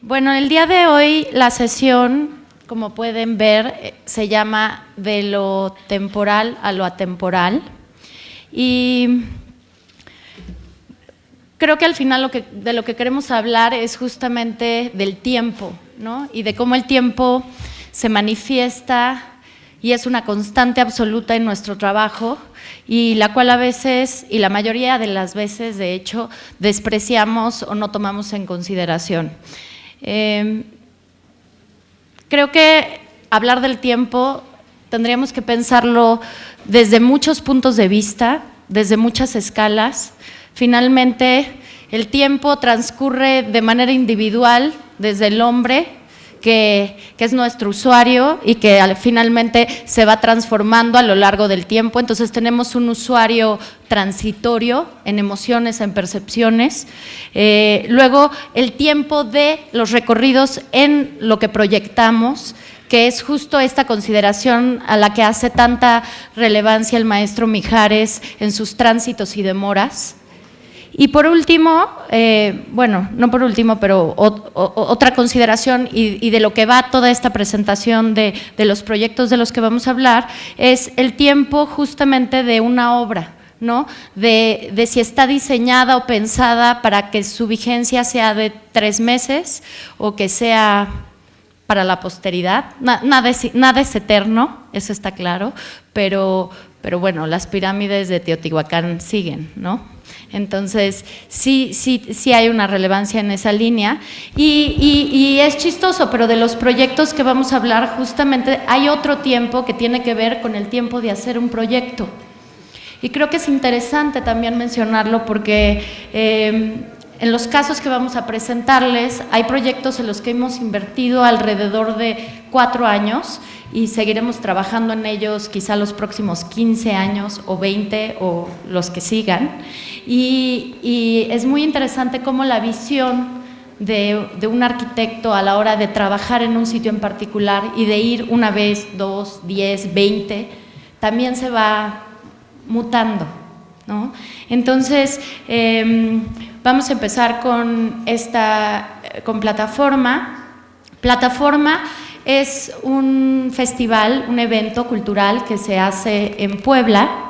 Bueno, el día de hoy la sesión, como pueden ver, se llama De lo temporal a lo atemporal. Y creo que al final de lo que queremos hablar es justamente del tiempo, ¿no? Y de cómo el tiempo se manifiesta y es una constante absoluta en nuestro trabajo, y la cual a veces, y la mayoría de las veces, de hecho, despreciamos o no tomamos en consideración. Creo que hablar del tiempo tendríamos que pensarlo desde muchos puntos de vista, desde muchas escalas. Finalmente, el tiempo transcurre de manera individual desde el hombre, que es nuestro usuario y que finalmente se va transformando a lo largo del tiempo. Entonces tenemos un usuario transitorio en emociones, en percepciones. Luego el tiempo de los recorridos en lo que proyectamos, que es justo esta consideración a la que hace tanta relevancia el maestro Mijares en sus tránsitos y demoras. Y por último, bueno, no por último, pero otra consideración y de lo que va toda esta presentación de los proyectos de los que vamos a hablar, es el tiempo justamente de una obra, ¿no? De si está diseñada o pensada para que su vigencia sea de 3 meses o que sea para la posteridad. Nada es eterno, eso está claro, pero bueno, las pirámides de Teotihuacán siguen, ¿no? Entonces, sí hay una relevancia en esa línea y es chistoso, pero de los proyectos que vamos a hablar, justamente hay otro tiempo que tiene que ver con el tiempo de hacer un proyecto. Y creo que es interesante también mencionarlo porque en los casos que vamos a presentarles, hay proyectos en los que hemos invertido alrededor de 4 años y seguiremos trabajando en ellos quizá los próximos 15 años o 20 o los que sigan. Y es muy interesante cómo la visión de un arquitecto a la hora de trabajar en un sitio en particular y de ir una vez, 2, 10, 20, también se va mutando, ¿no? Entonces, vamos a empezar con Plataforma. Plataforma es un festival, un evento cultural que se hace en Puebla.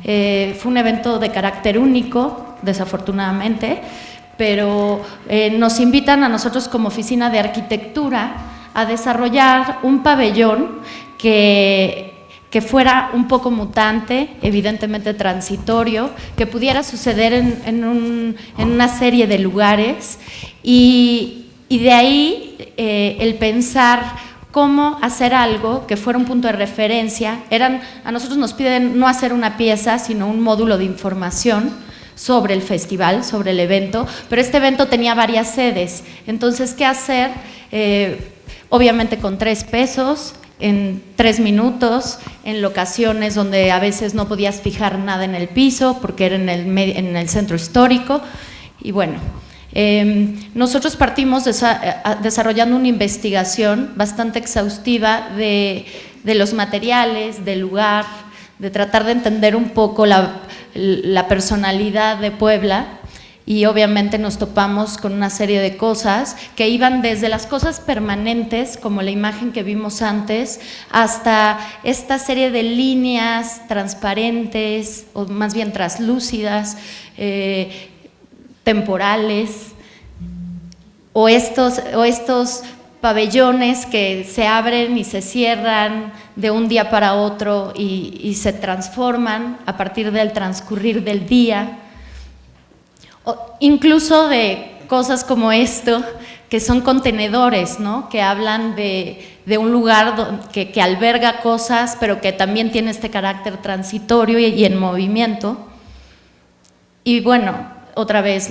Fue un evento de carácter único, desafortunadamente, pero nos invitan a nosotros como Oficina de Arquitectura a desarrollar un pabellón que fuera un poco mutante, evidentemente transitorio, que pudiera suceder en una serie de lugares y de ahí el pensar cómo hacer algo que fuera un punto de referencia. A nosotros nos piden no hacer una pieza, sino un módulo de información sobre el festival, sobre el evento, pero este evento tenía varias sedes. Entonces, ¿qué hacer? Obviamente con 3 pesos, en 3 minutos, en locaciones donde a veces no podías fijar nada en el piso porque era en el centro histórico. Y bueno, nosotros partimos desarrollando una investigación bastante exhaustiva de los materiales, del lugar, de tratar de entender un poco la personalidad de Puebla. Y obviamente nos topamos con una serie de cosas que iban desde las cosas permanentes, como la imagen que vimos antes, hasta esta serie de líneas transparentes, o más bien translúcidas, temporales, o estos pabellones que se abren y se cierran de un día para otro y se transforman a partir del transcurrir del día. Incluso de cosas como esto, que son contenedores, ¿no? Que hablan de un lugar que alberga cosas, pero que también tiene este carácter transitorio y en movimiento. Y bueno, otra vez,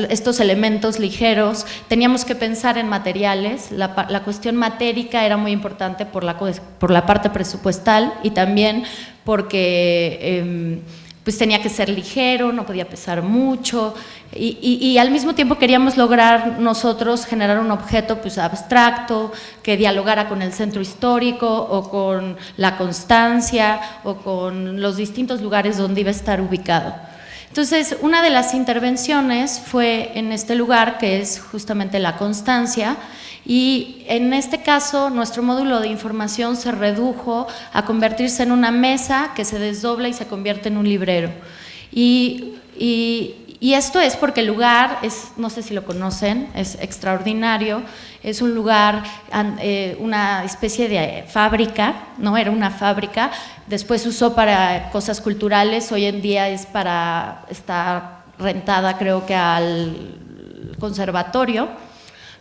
estos elementos ligeros, teníamos que pensar en materiales. La cuestión matérica era muy importante por la parte presupuestal y también porque pues tenía que ser ligero, no podía pesar mucho y al mismo tiempo queríamos lograr nosotros generar un objeto pues abstracto que dialogara con el centro histórico o con la Constancia o con los distintos lugares donde iba a estar ubicado. Entonces, una de las intervenciones fue en este lugar, que es justamente La Constancia, y en este caso nuestro módulo de información se redujo a convertirse en una mesa que se desdobla y se convierte en un librero. Y esto es porque el lugar es, no sé si lo conocen, es extraordinario, es un lugar, una especie de fábrica, ¿no? Era una fábrica, después se usó para cosas culturales, hoy en día está rentada creo que al conservatorio,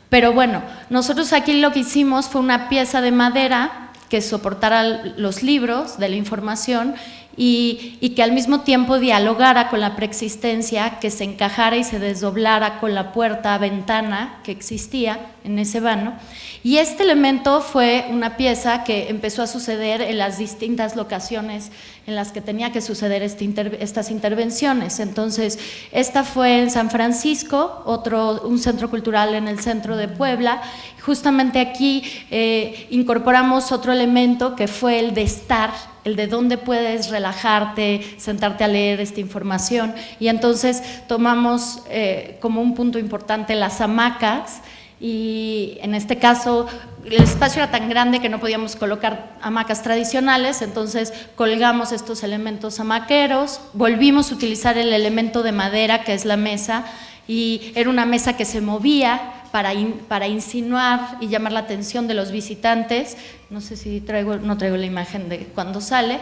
pero bueno, nosotros aquí lo que hicimos fue una pieza de madera que soportara los libros de la información y que al mismo tiempo dialogara con la preexistencia, que se encajara y se desdoblara con la puerta, ventana que existía en ese vano. Y este elemento fue una pieza que empezó a suceder en las distintas locaciones en las que tenía que suceder estas intervenciones. Entonces, esta fue en San Francisco, un centro cultural en el centro de Puebla. Justamente aquí incorporamos otro elemento que fue el de estar, el de dónde puedes relajarte, sentarte a leer esta información, y entonces tomamos como un punto importante las hamacas, y en este caso el espacio era tan grande que no podíamos colocar hamacas tradicionales, entonces colgamos estos elementos hamaqueros, volvimos a utilizar el elemento de madera que es la mesa, y era una mesa que se movía para insinuar y llamar la atención de los visitantes. No sé si no traigo la imagen de cuando sale.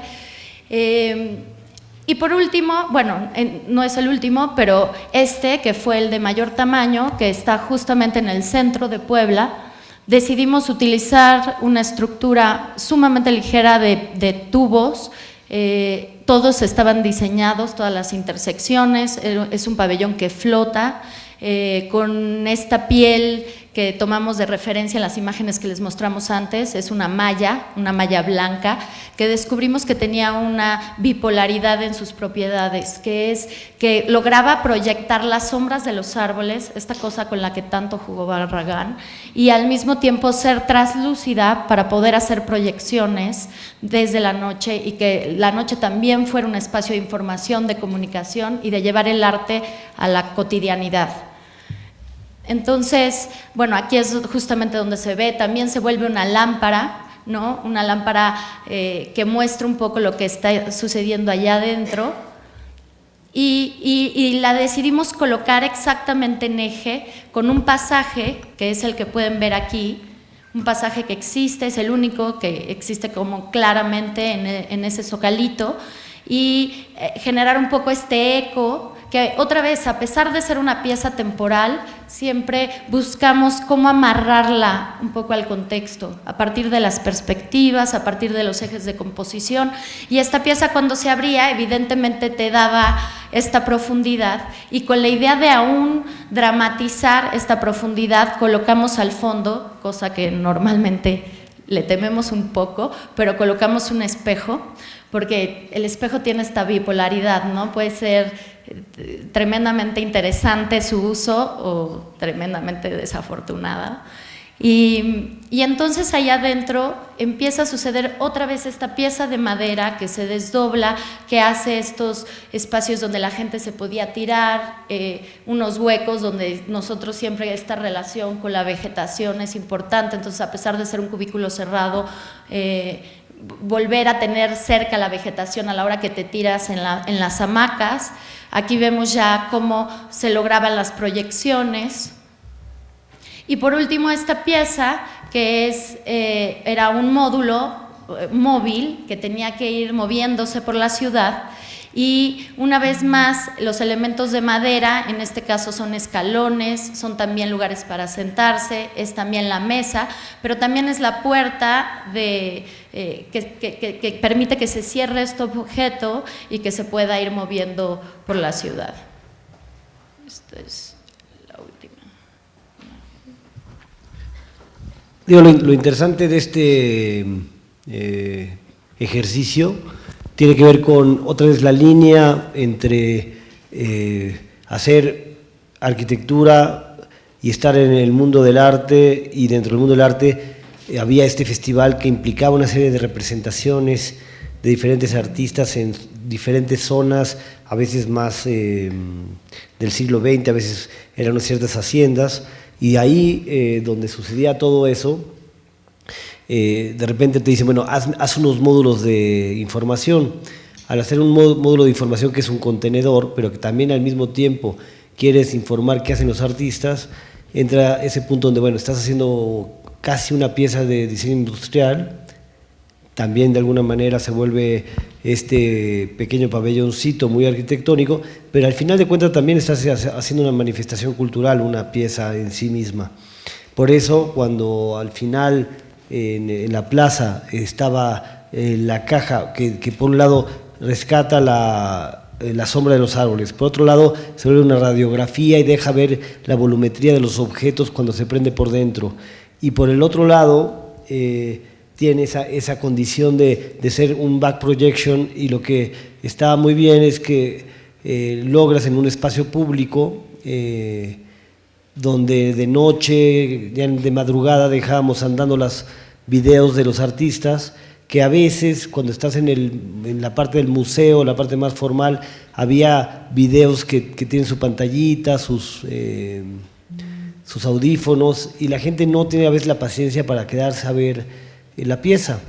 Y por último, bueno, no es el último, pero que fue el de mayor tamaño, que está justamente en el centro de Puebla, decidimos utilizar una estructura sumamente ligera de tubos. Todos estaban diseñados, todas las intersecciones, es un pabellón que flota, con esta piel que tomamos de referencia en las imágenes que les mostramos antes, es una malla blanca, que descubrimos que tenía una bipolaridad en sus propiedades, que es que lograba proyectar las sombras de los árboles, esta cosa con la que tanto jugó Barragán, y al mismo tiempo ser translúcida para poder hacer proyecciones desde la noche, y que la noche también fuera un espacio de información, de comunicación y de llevar el arte a la cotidianidad. Entonces, bueno, aquí es justamente donde se ve, también se vuelve una lámpara, ¿no? Una lámpara que muestra un poco lo que está sucediendo allá adentro, y la decidimos colocar exactamente en eje con un pasaje, que es el que pueden ver aquí, un pasaje que existe, es el único que existe como claramente en ese zocalito, y generar un poco este eco, que otra vez, a pesar de ser una pieza temporal, siempre buscamos cómo amarrarla un poco al contexto, a partir de las perspectivas, a partir de los ejes de composición, y esta pieza cuando se abría evidentemente te daba esta profundidad, y con la idea de aún dramatizar esta profundidad colocamos al fondo, cosa que normalmente le tememos un poco, pero colocamos un espejo, porque el espejo tiene esta bipolaridad, ¿no? Puede ser tremendamente interesante su uso o tremendamente desafortunada. Y entonces allá adentro empieza a suceder otra vez esta pieza de madera que se desdobla, que hace estos espacios donde la gente se podía tirar, unos huecos donde nosotros siempre esta relación con la vegetación es importante, entonces a pesar de ser un cubículo cerrado, volver a tener cerca la vegetación a la hora que te tiras en las hamacas. Aquí vemos ya cómo se lograban las proyecciones. Y por último esta pieza que era un módulo móvil que tenía que ir moviéndose por la ciudad, y una vez más los elementos de madera, en este caso son escalones, son también lugares para sentarse, es también la mesa, pero también es la puerta que permite que se cierre este objeto y que se pueda ir moviendo por la ciudad. Esta es la última. Digo, lo interesante de este ejercicio tiene que ver con, otra vez, la línea entre hacer arquitectura y estar en el mundo del arte, y dentro del mundo del arte había este festival que implicaba una serie de representaciones de diferentes artistas en diferentes zonas, a veces más del siglo XX, a veces eran unas ciertas haciendas, y ahí donde sucedía todo eso, de repente te dicen, bueno, haz unos módulos de información. Al hacer un módulo de información que es un contenedor, pero que también al mismo tiempo quieres informar qué hacen los artistas, entra ese punto donde, bueno, estás haciendo casi una pieza de diseño industrial, también de alguna manera se vuelve este pequeño pabelloncito muy arquitectónico, pero al final de cuentas también estás haciendo una manifestación cultural, una pieza en sí misma. Por eso, cuando al final en la plaza estaba la caja que por un lado rescata la sombra de los árboles, por otro lado se vuelve una radiografía y deja ver la volumetría de los objetos cuando se prende por dentro, y por el otro lado tiene esa condición de ser un back projection, y lo que está muy bien es que logras en un espacio público donde de noche, ya de madrugada dejábamos andando los videos de los artistas, que a veces cuando estás en la parte del museo, la parte más formal, había videos que tienen su pantallita, sus audífonos, y la gente no tiene a veces la paciencia para quedarse a ver la pieza.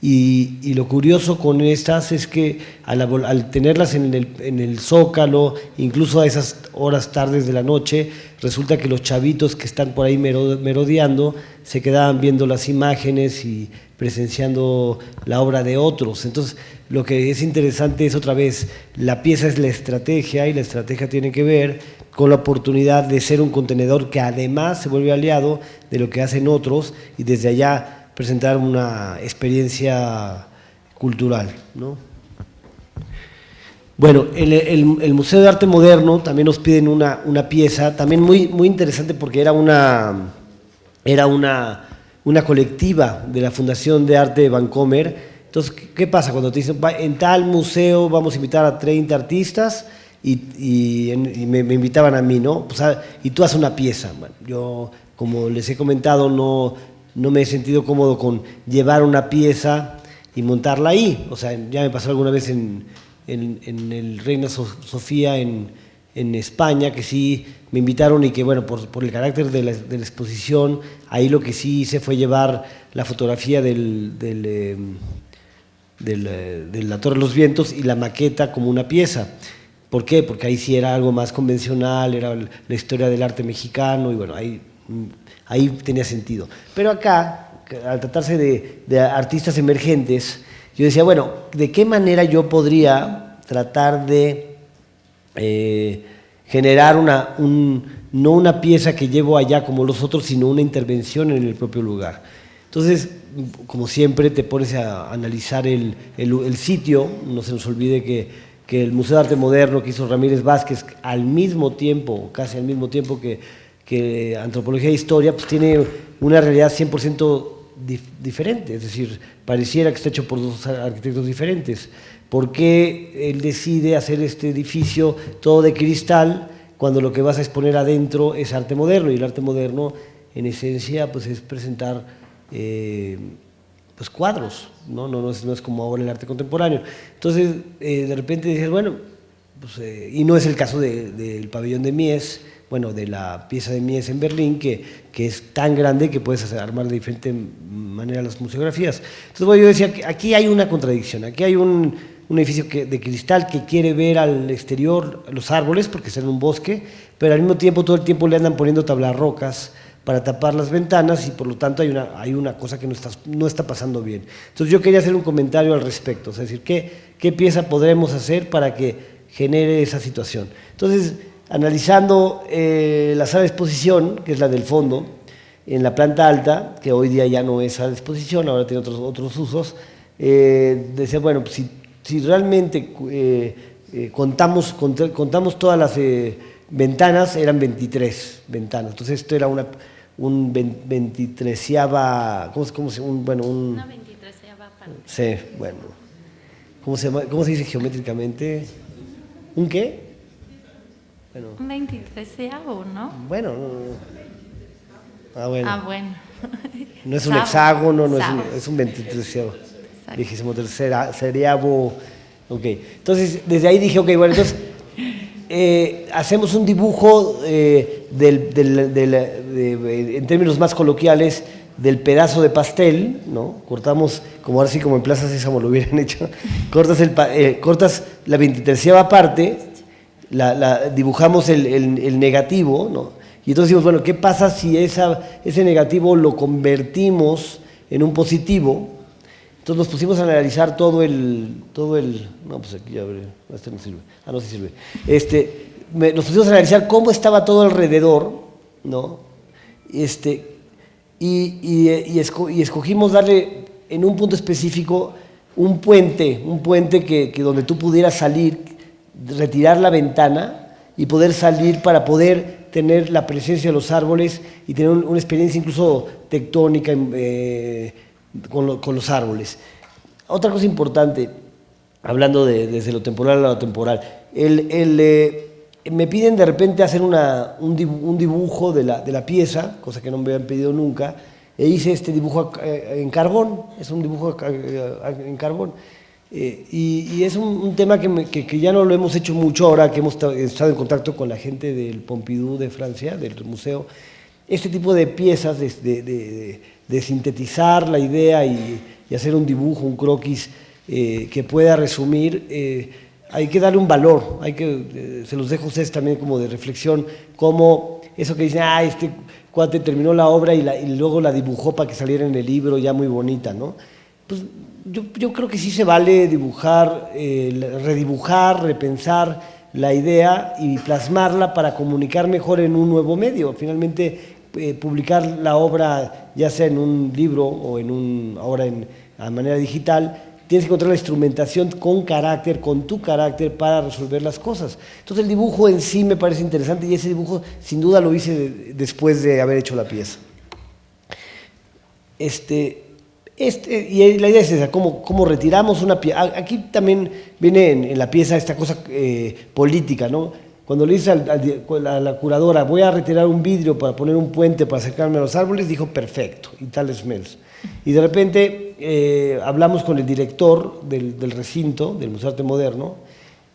Y lo curioso con estas es que al tenerlas en el Zócalo, incluso a esas horas tardes de la noche, resulta que los chavitos que están por ahí merodeando se quedaban viendo las imágenes y presenciando la obra de otros. Entonces, lo que es interesante es, otra vez, la pieza es la estrategia, y la estrategia tiene que ver con la oportunidad de ser un contenedor que además se vuelve aliado de lo que hacen otros, y desde allá presentar una experiencia cultural, ¿no? Bueno, el Museo de Arte Moderno también nos piden una pieza, también muy interesante, porque era una colectiva de la Fundación de Arte de Vancomer. Entonces, ¿qué pasa cuando te dicen, en tal museo vamos a invitar a 30 artistas, y me invitaban a mí, ¿no? Pues, y tú haces una pieza. Bueno, yo, como les he comentado, no me he sentido cómodo con llevar una pieza y montarla ahí. O sea, ya me pasó alguna vez en el Reina Sofía en España, que sí me invitaron, y que, bueno, por el carácter de la exposición, ahí lo que sí hice fue llevar la fotografía de la Torre de los Vientos y la maqueta como una pieza. ¿Por qué? Porque ahí sí era algo más convencional, era la historia del arte mexicano, y bueno, ahí tenía sentido. Pero acá, al tratarse de artistas emergentes, yo decía, bueno, ¿de qué manera yo podría tratar de generar no una pieza que llevo allá como los otros, sino una intervención en el propio lugar? Entonces, como siempre, te pones a analizar el sitio. No se nos olvide que el Museo de Arte Moderno que hizo Ramírez Vázquez, al mismo tiempo, casi al mismo tiempo que Antropología e Historia, pues tiene una realidad 100% diferente, es decir, pareciera que está hecho por dos arquitectos diferentes. ¿Por qué él decide hacer este edificio todo de cristal cuando lo que vas a exponer adentro es arte moderno? Y el arte moderno, en esencia, pues es presentar pues cuadros, no es como ahora el arte contemporáneo. Entonces, de repente dices, bueno, pues, y no es el caso del pabellón de Mies, bueno, de la pieza de Mies en Berlín, que es tan grande que puedes armar de diferente manera las museografías. Entonces, bueno, yo decía que aquí hay una contradicción, aquí hay un edificio de cristal que quiere ver al exterior los árboles, porque está en un bosque, pero al mismo tiempo, todo el tiempo le andan poniendo tablarrocas para tapar las ventanas, y por lo tanto hay una cosa que no está pasando bien. Entonces yo quería hacer un comentario al respecto, es decir, ¿qué pieza podremos hacer para que genere esa situación? Entonces, analizando la sala de exposición, que es la del fondo, en la planta alta, que hoy día ya no es sala de exposición, ahora tiene otros usos, decía, bueno, pues si realmente contamos todas las ventanas, eran 23 ventanas. Entonces esto era un 23ava, ¿cómo se llama? Una 23ava parte. Sí, bueno. ¿Cómo se dice geométricamente? ¿Un qué? Bueno. Un 23avo, ¿no? Bueno. Bueno. Ah, bueno. No es un hexágono, no es un 23avo. 23ª, seríavo. Ok, entonces desde ahí dije, ok, bueno, entonces hacemos un dibujo en términos más coloquiales del pedazo de pastel, ¿no? Cortamos, como ahora sí, como en Plaza Sésamo lo hubieran hecho, cortas la 23ª parte, dibujamos el negativo, ¿no? Y entonces decimos, bueno, ¿qué pasa si ese negativo lo convertimos en un positivo? Entonces nos pusimos a analizar todo el no, pues aquí ya veré, este no sirve, no sí sirve. Nos pusimos a analizar cómo estaba todo alrededor, ¿no? Y escogimos darle en un punto específico un puente que donde tú pudieras salir, retirar la ventana y poder salir para poder tener la presencia de los árboles y tener una experiencia incluso tectónica con los árboles. Otra cosa importante, hablando desde lo temporal a lo temporal, me piden de repente hacer un dibujo de la pieza, cosa que no me habían pedido nunca, e hice este dibujo en carbón, es un dibujo en carbón. Y es un tema que ya no lo hemos hecho mucho ahora que hemos estado en contacto con la gente del Pompidou de Francia, del museo. Este tipo de piezas de sintetizar la idea y hacer un dibujo, un croquis que pueda resumir, hay que darle un valor, se los dejo a ustedes también como de reflexión, como eso que dicen, este cuate terminó la obra y luego la dibujó para que saliera en el libro ya muy bonita, ¿no? Pues yo creo que sí se vale dibujar, redibujar, repensar la idea y plasmarla para comunicar mejor en un nuevo medio. Finalmente, publicar la obra, ya sea en un libro o ahora a manera digital, tienes que encontrar la instrumentación con tu carácter para resolver las cosas. Entonces el dibujo en sí me parece interesante y ese dibujo sin duda lo hice después de haber hecho la pieza. Y la idea es esa, cómo retiramos una pieza. Aquí también viene en la pieza esta cosa política, ¿no? Cuando le dice a la curadora, voy a retirar un vidrio para poner un puente para acercarme a los árboles, dijo, perfecto, y tal smells. Y de repente hablamos con el director del recinto, del Museo de Arte Moderno,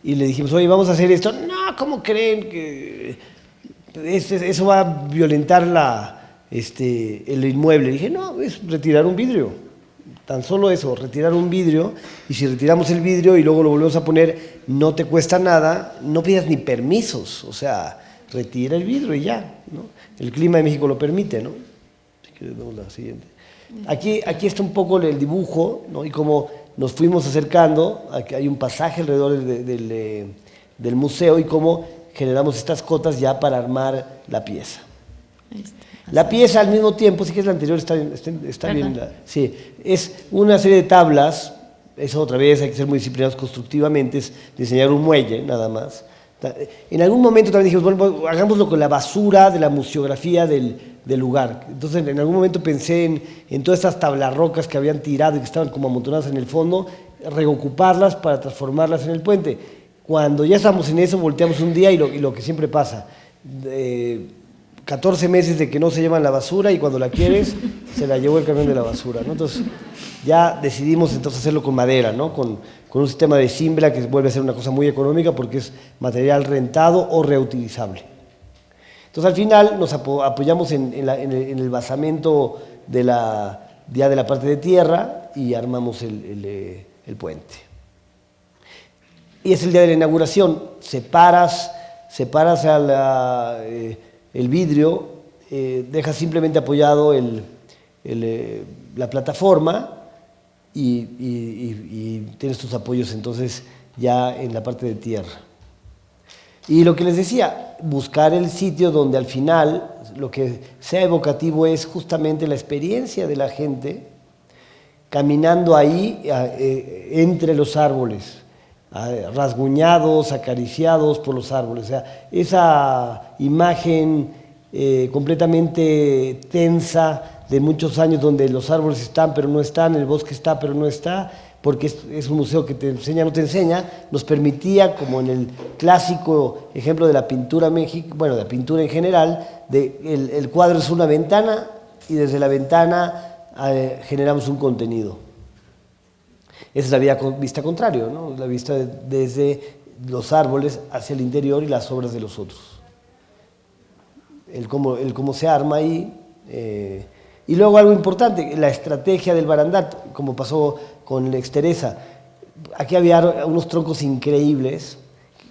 y le dijimos, oye, vamos a hacer esto. No, ¿cómo creen que eso va a violentar el inmueble? Le dije, no, es retirar un vidrio. Tan solo eso, retirar un vidrio, y si retiramos el vidrio y luego lo volvemos a poner, no te cuesta nada, no pidas ni permisos, o sea, retira el vidrio y ya, ¿no? El clima de México lo permite, ¿no? Si quieres, vemos la siguiente. Aquí está un poco el dibujo, ¿no? Y como nos fuimos acercando, aquí hay un pasaje alrededor del museo y cómo generamos estas cotas ya para armar la pieza. La pieza al mismo tiempo, sí que es la anterior, está bien. Sí, es una serie de tablas, eso otra vez hay que ser muy disciplinados constructivamente, es diseñar un muelle nada más. En algún momento también dijimos, bueno, hagámoslo con la basura de la museografía del lugar. Entonces en algún momento pensé en todas estas tablarrocas que habían tirado y que estaban como amontonadas en el fondo, reocuparlas para transformarlas en el puente. Cuando ya estamos en eso, volteamos un día y lo que siempre pasa, 14 meses de que no se llevan la basura y cuando la quieres, se la llevó el camión de la basura, ¿no? Entonces, ya decidimos entonces hacerlo con madera, ¿no? Con un sistema de cimbra que vuelve a ser una cosa muy económica porque es material rentado o reutilizable. Entonces, al final nos apoyamos en el basamento de la parte de tierra y armamos el puente. Y es el día de la inauguración. Separas el vidrio, dejas simplemente apoyado la plataforma y tienes tus apoyos entonces ya en la parte de tierra. Y lo que les decía, buscar el sitio donde al final lo que sea evocativo es justamente la experiencia de la gente caminando ahí entre los árboles, rasguñados, acariciados por los árboles. O sea, esa imagen completamente tensa de muchos años donde los árboles están pero no están, el bosque está pero no está, porque es un museo que te enseña, no te enseña, nos permitía, como en el clásico ejemplo de la pintura de la pintura en general, el cuadro es una ventana y desde la ventana generamos un contenido. Esa es la vista contrario, ¿no? La vista desde los árboles hacia el interior y las obras de los otros. El cómo se arma ahí. Y luego algo importante, la estrategia del barandal, como pasó con el Exteresa. Aquí había unos troncos increíbles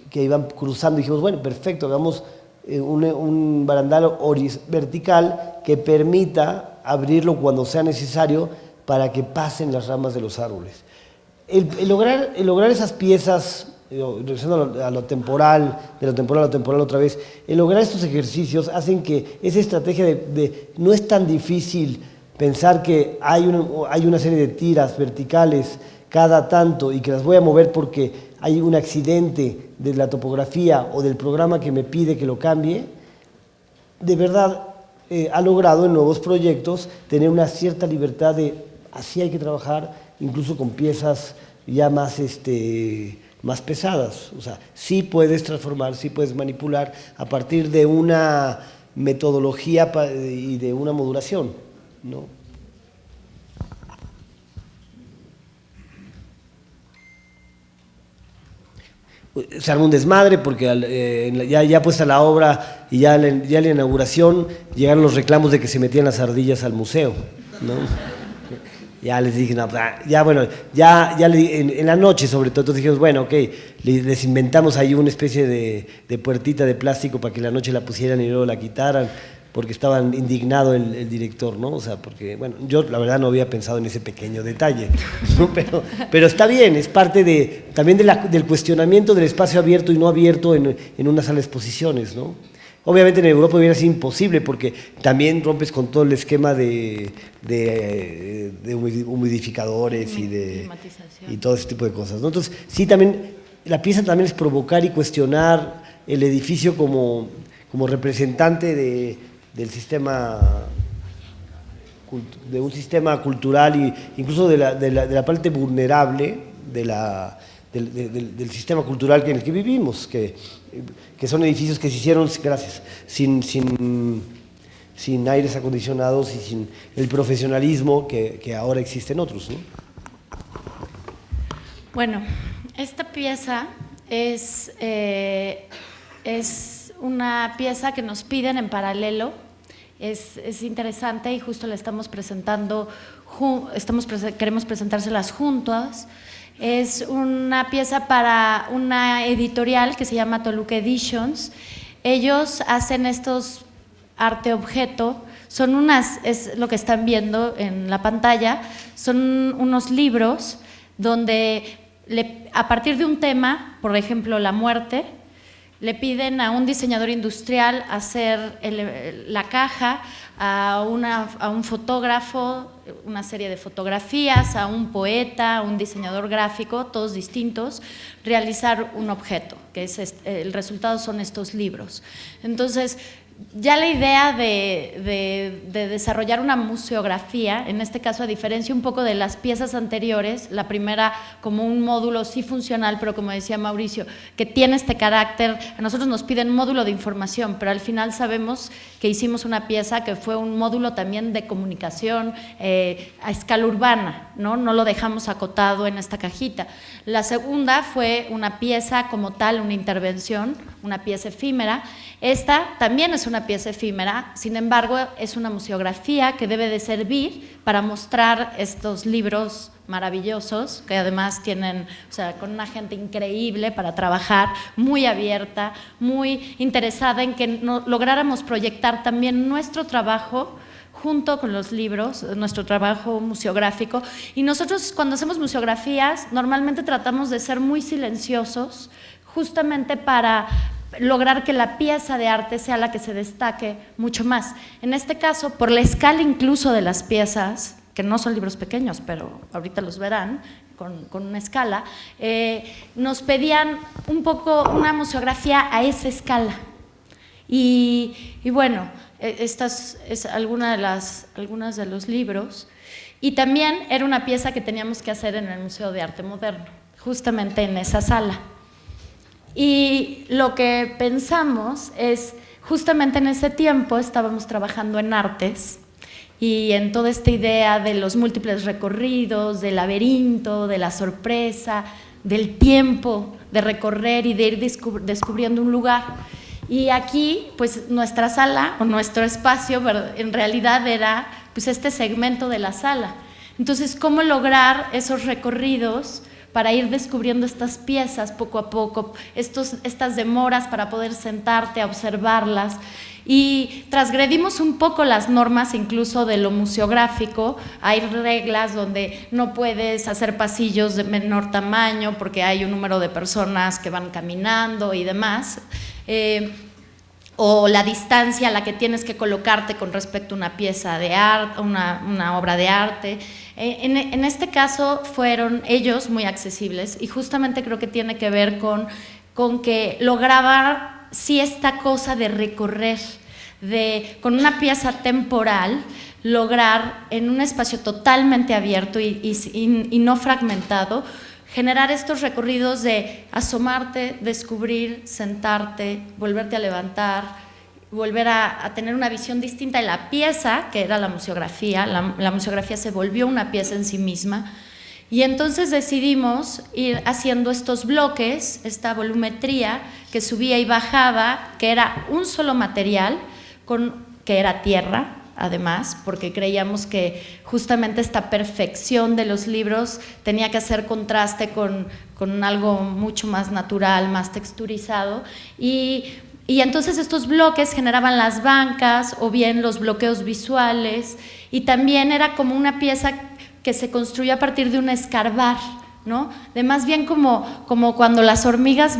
que iban cruzando y dijimos, bueno, perfecto, hagamos un barandal vertical que permita abrirlo cuando sea necesario para que pasen las ramas de los árboles. El lograr esas piezas, regresando a lo temporal, de lo temporal a lo temporal otra vez, el lograr estos ejercicios hacen que esa estrategia no es tan difícil pensar que hay una serie de tiras verticales cada tanto y que las voy a mover porque hay un accidente de la topografía o del programa que me pide que lo cambie. De verdad ha logrado en nuevos proyectos tener una cierta libertad de así hay que trabajar, incluso con piezas ya más pesadas. O sea, sí puedes transformar, sí puedes manipular a partir de una metodología y de una modulación, ¿no? Se armó un desmadre porque ya puesta la obra y ya la inauguración llegaron los reclamos de que se metían las ardillas al museo, ¿no? Ya les dije, no, ya bueno, en la noche sobre todo, entonces dijimos, bueno, ok, les inventamos ahí una especie de puertita de plástico para que en la noche la pusieran y luego la quitaran, porque estaba indignado el director, ¿no? O sea, porque, bueno, yo la verdad no había pensado en ese pequeño detalle, ¿no? Pero está bien, es parte también del cuestionamiento del espacio abierto y no abierto en una sala de exposiciones, ¿no? Obviamente en Europa hubiera sido imposible porque también rompes con todo el esquema de humidificadores y todo ese tipo de cosas, ¿no? Entonces, sí, también la pieza también es provocar y cuestionar el edificio como representante del sistema, de un sistema cultural e incluso de la parte vulnerable del sistema cultural en el que vivimos, que son edificios que se hicieron, gracias, sin aires acondicionados y sin el profesionalismo que ahora existe en otros, ¿no? Bueno, esta pieza es una pieza que nos piden en paralelo. Es interesante y justo la estamos presentando, queremos presentárselas juntas. Es una pieza para una editorial que se llama Toluca Editions. Ellos hacen estos arte objeto, es lo que están viendo en la pantalla, son unos libros donde a partir de un tema, por ejemplo la muerte, le piden a un diseñador industrial hacer la caja, a un fotógrafo, una serie de fotografías, a un poeta, a un diseñador gráfico, todos distintos, realizar un objeto, que el resultado son estos libros. Entonces, ya la idea de desarrollar una museografía, en este caso a diferencia un poco de las piezas anteriores, la primera como un módulo sí funcional, pero como decía Mauricio, que tiene este carácter, a nosotros nos piden módulo de información, pero al final sabemos que hicimos una pieza que fue un módulo también de comunicación a escala urbana, ¿no? No lo dejamos acotado en esta cajita. La segunda fue una pieza como tal, una intervención, una pieza efímera. Esta también es una pieza efímera, sin embargo, es una museografía que debe de servir para mostrar estos libros maravillosos, que además tienen, o sea, con una gente increíble para trabajar, muy abierta, muy interesada en que lográramos proyectar también nuestro trabajo junto con los libros, nuestro trabajo museográfico. Y nosotros cuando hacemos museografías normalmente tratamos de ser muy silenciosos, justamente para lograr que la pieza de arte sea la que se destaque mucho más. En este caso, por la escala incluso de las piezas, que no son libros pequeños, pero ahorita los verán con una escala, nos pedían un poco una museografía a esa escala. Y bueno, estas es algunas de los libros. Y también era una pieza que teníamos que hacer en el Museo de Arte Moderno, justamente en esa sala. Y lo que pensamos es, justamente en ese tiempo estábamos trabajando en artes y en toda esta idea de los múltiples recorridos, del laberinto, de la sorpresa, del tiempo de recorrer y de ir descubriendo un lugar. Y aquí, pues nuestra sala o nuestro espacio en realidad era pues este segmento de la sala. Entonces, ¿cómo lograr esos recorridos para ir descubriendo estas piezas poco a poco, estas demoras para poder sentarte a observarlas? Y transgredimos un poco las normas incluso de lo museográfico. Hay reglas donde no puedes hacer pasillos de menor tamaño porque hay un número de personas que van caminando y demás. O la distancia a la que tienes que colocarte con respecto a una pieza de arte, una obra de arte. En este caso fueron ellos muy accesibles y justamente creo que tiene que ver con que lograba sí esta cosa de recorrer, con una pieza temporal, lograr en un espacio totalmente abierto y no fragmentado, generar estos recorridos de asomarte, descubrir, sentarte, volverte a levantar, volver a tener una visión distinta de la pieza, que era la museografía. La museografía se volvió una pieza en sí misma, y entonces decidimos ir haciendo estos bloques, esta volumetría que subía y bajaba, que era un solo material, que era tierra, además, porque creíamos que justamente esta perfección de los libros tenía que hacer contraste con algo mucho más natural, más texturizado, y entonces estos bloques generaban las bancas o bien los bloqueos visuales, y también era como una pieza que se construyó a partir de un escarbar, ¿no? De más bien como cuando las hormigas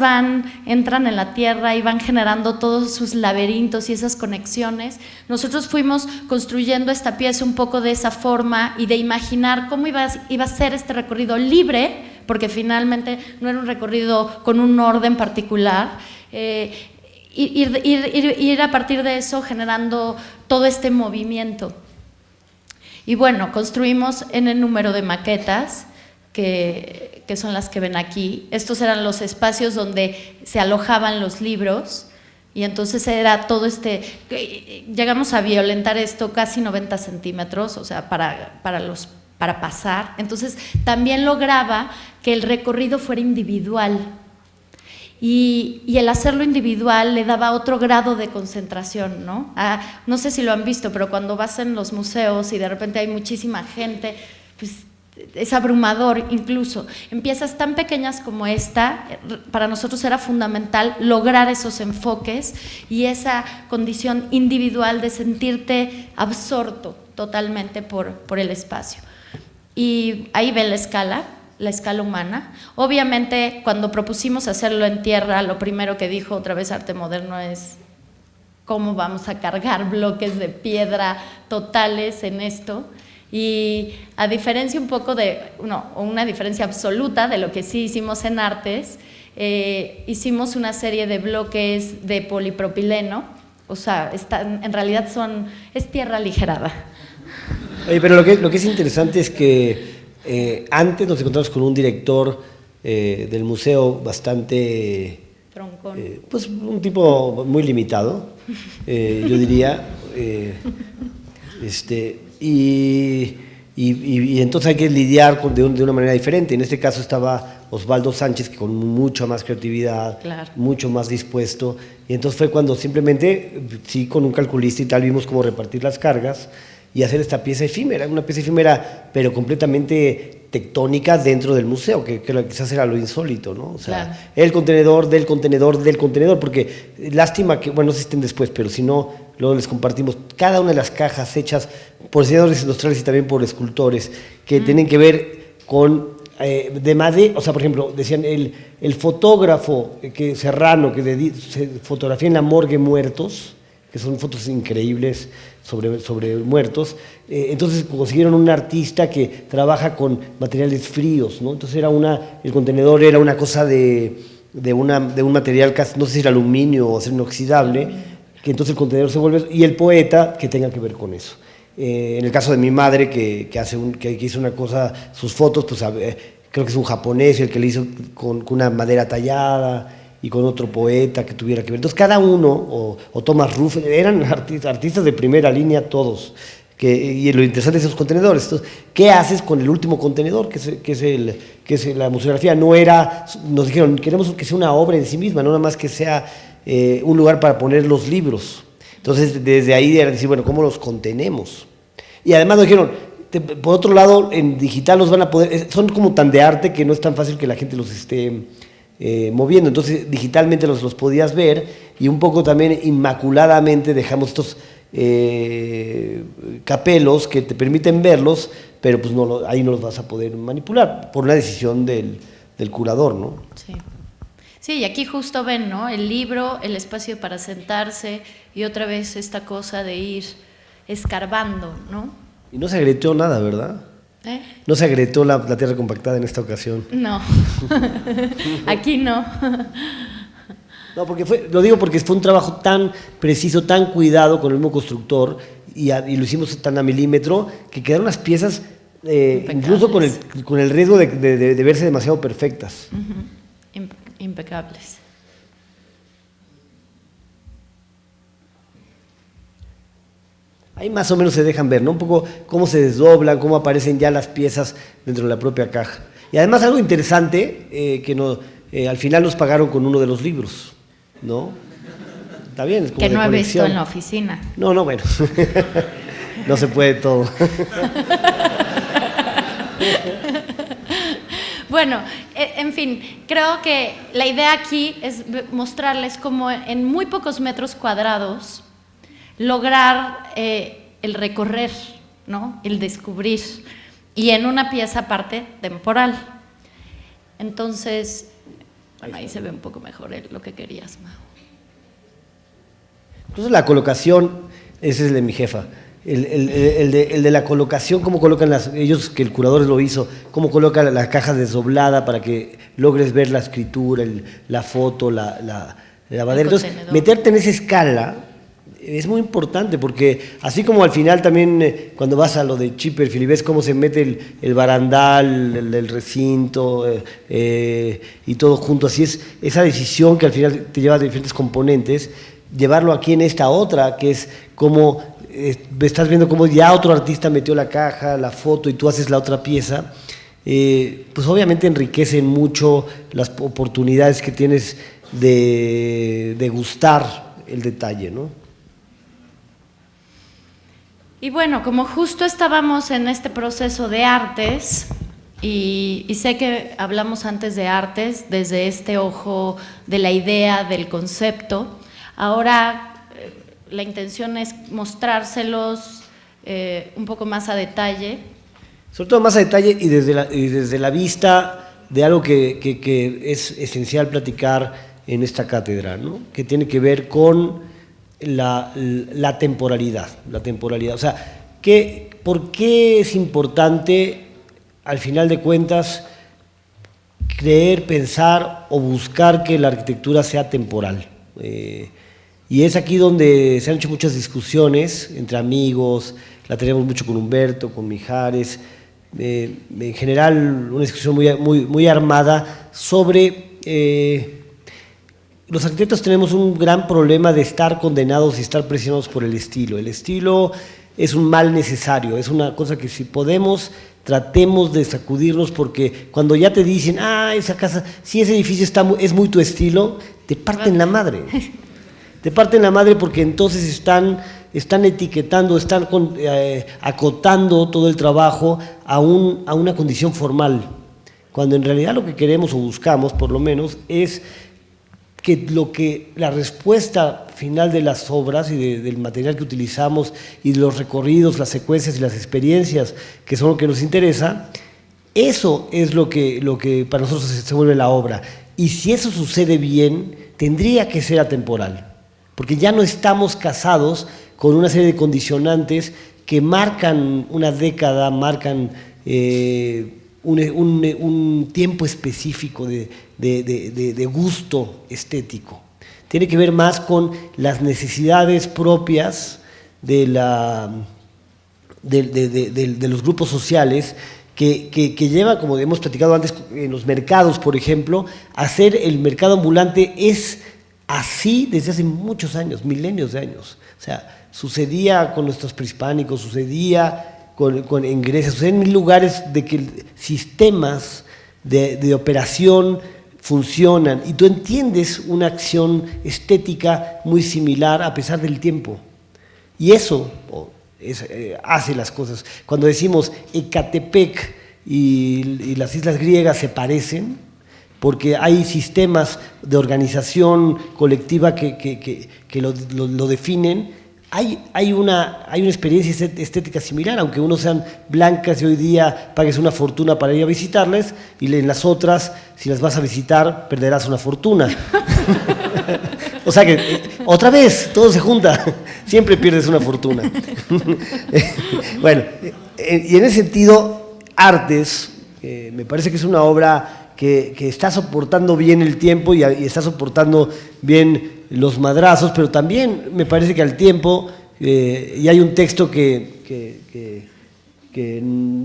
entran en la tierra y van generando todos sus laberintos y esas conexiones. Nosotros fuimos construyendo esta pieza un poco de esa forma y de imaginar cómo iba a ser este recorrido libre, porque finalmente no era un recorrido con un orden particular, ir a partir de eso generando todo este movimiento. Y bueno, construimos en el número de maquetas, que son las que ven aquí. Estos eran los espacios donde se alojaban los libros, y entonces era todo llegamos a violentar esto casi 90 centímetros, o sea, para pasar. Entonces también lograba que el recorrido fuera individual, y el hacerlo individual le daba otro grado de concentración, ¿no? No sé si lo han visto, pero cuando vas en los museos y de repente hay muchísima gente, pues es abrumador. Incluso en piezas tan pequeñas como esta, para nosotros era fundamental lograr esos enfoques y esa condición individual de sentirte absorto totalmente por el espacio. Y ahí ven la escala humana. Obviamente, cuando propusimos hacerlo en tierra, lo primero que dijo otra vez Arte Moderno es cómo vamos a cargar bloques de piedra totales en esto. Y a diferencia un poco una diferencia absoluta de lo que sí hicimos en Artes, hicimos una serie de bloques de polipropileno, o sea, en realidad es tierra aligerada. Oye, pero lo que es interesante es que antes nos encontramos con un director del museo bastante… Troncón. Pues un tipo muy limitado, yo diría. Y entonces hay que lidiar de una manera diferente. En este caso estaba Osvaldo Sánchez, que con mucha más creatividad, claro, mucho más dispuesto, y entonces fue cuando simplemente, sí, con un calculista y tal, vimos cómo repartir las cargas y hacer esta pieza efímera, una pieza efímera pero completamente tectónica dentro del museo, que quizás era lo insólito, ¿no? O sea, claro, el contenedor del contenedor del contenedor, porque lástima que, bueno, no sé si estén después, pero si no, luego les compartimos cada una de las cajas hechas por diseñadores industriales y también por escultores, que tienen que ver con de madera. O sea, por ejemplo, decían el fotógrafo Serrano, que se fotografía en la morgue muertos, que son fotos increíbles sobre muertos. Entonces consiguieron un artista que trabaja con materiales fríos, ¿no? Entonces el contenedor era una cosa de un material casi, no sé si era aluminio o acero inoxidable, que entonces el contenedor se vuelve, y el poeta que tenga que ver con eso. En el caso de mi madre, que hizo una cosa, sus fotos, pues creo que es un japonés el que le hizo con una madera tallada, y con otro poeta que tuviera que ver. Entonces cada uno, o Thomas Ruff, eran artistas de primera línea todos, y lo interesante de esos contenedores. Entonces, ¿qué haces con el último contenedor, que es la museografía? Nos dijeron, queremos que sea una obra en sí misma, no nada más que sea un lugar para poner los libros. Entonces, desde ahí era decir, bueno, ¿cómo los contenemos? Y además nos dijeron, por otro lado, en digital los van a poder, son como tan de arte que no es tan fácil que la gente los esté moviendo. Entonces, digitalmente los podías ver, y un poco también inmaculadamente dejamos estos capelos que te permiten verlos, pero pues ahí no los vas a poder manipular por una decisión del curador, ¿no? Sí. Sí, y aquí justo ven, ¿no? El libro, el espacio para sentarse y otra vez esta cosa de ir escarbando, ¿no? Y no se agrietó nada, ¿verdad? No se agrietó la tierra compactada en esta ocasión. No, aquí no. No, lo digo porque fue un trabajo tan preciso, tan cuidado con el mismo constructor y lo hicimos tan a milímetro que quedaron las piezas incluso con el riesgo de verse demasiado perfectas. Impecables. Ahí más o menos se dejan ver, ¿no? Un poco cómo se desdoblan, cómo aparecen ya las piezas dentro de la propia caja. Y además algo interesante, al final nos pagaron con uno de los libros, ¿no? Está bien, es como que no he visto colección. en la oficina. No, bueno. No se puede todo. Bueno, en fin, creo que la idea aquí es mostrarles cómo en muy pocos metros cuadrados lograr el recorrer, ¿no? El descubrir, y en una pieza aparte temporal. Entonces, bueno, ahí se ve un poco mejor lo que querías, Mau. Entonces la colocación, ese es el de mi jefa. El de la colocación, cómo colocan ellos, que el curador lo hizo, cómo coloca la caja desdoblada para que logres ver la escritura, la foto, la madera. Entonces, meterte en esa escala es muy importante, porque así como al final también cuando vas a lo de Chipperfield y ves cómo se mete el barandal, el recinto y todo junto, así es esa decisión que al final te lleva a diferentes componentes, llevarlo aquí en esta otra, que es como estás viendo cómo ya otro artista metió la caja, la foto, y tú haces la otra pieza, pues obviamente enriquecen mucho las oportunidades que tienes de gustar el detalle, ¿no? Y bueno, como justo estábamos en este proceso de artes, y sé que hablamos antes de artes desde este ojo de la idea, del concepto, ahora la intención es mostrárselos un poco más a detalle. Sobre todo más a detalle y desde la vista de algo que es esencial platicar en esta cátedra, ¿no? Que tiene que ver con la temporalidad. O sea, ¿por qué es importante, al final de cuentas, creer, pensar o buscar que la arquitectura sea temporal? Y es aquí donde se han hecho muchas discusiones entre amigos, la tenemos mucho con Humberto, con Mijares, en general una discusión muy armada sobre... los arquitectos tenemos un gran problema de estar condenados y estar presionados por el estilo. El estilo es un mal necesario, es una cosa que si podemos, tratemos de sacudirnos, porque cuando ya te dicen, esa casa, si ese edificio es muy tu estilo, te parten la madre. Te parten la madre porque entonces están etiquetando, están acotando todo el trabajo a una condición formal, cuando en realidad lo que queremos o buscamos, por lo menos, es que la respuesta final de las obras y del material que utilizamos y de los recorridos, las secuencias y las experiencias, que son lo que nos interesa, eso es lo que para nosotros se vuelve la obra. Y si eso sucede bien, tendría que ser atemporal, porque ya no estamos casados con una serie de condicionantes que marcan una década, marcan un tiempo específico de gusto estético. Tiene que ver más con las necesidades propias de los grupos sociales que lleva, como hemos platicado antes, en los mercados, por ejemplo, hacer el mercado ambulante es así desde hace muchos años, milenios de años. O sea, sucedía con nuestros prehispánicos, sucedía en Grecia, sucedía en mil lugares de que sistemas de operación funcionan y tú entiendes una acción estética muy similar a pesar del tiempo. Y eso hace las cosas. Cuando decimos Ecatepec y las islas griegas se parecen, porque hay sistemas de organización colectiva que lo definen, hay una experiencia estética similar, aunque unos sean blancas y hoy día pagues una fortuna para ir a visitarles, y en las otras, si las vas a visitar, perderás una fortuna. O sea que, otra vez, todo se junta, siempre pierdes una fortuna. Bueno, y en ese sentido, Artes, me parece que es una obra que está soportando bien el tiempo y está soportando bien los madrazos, pero también me parece que al tiempo, y hay un texto que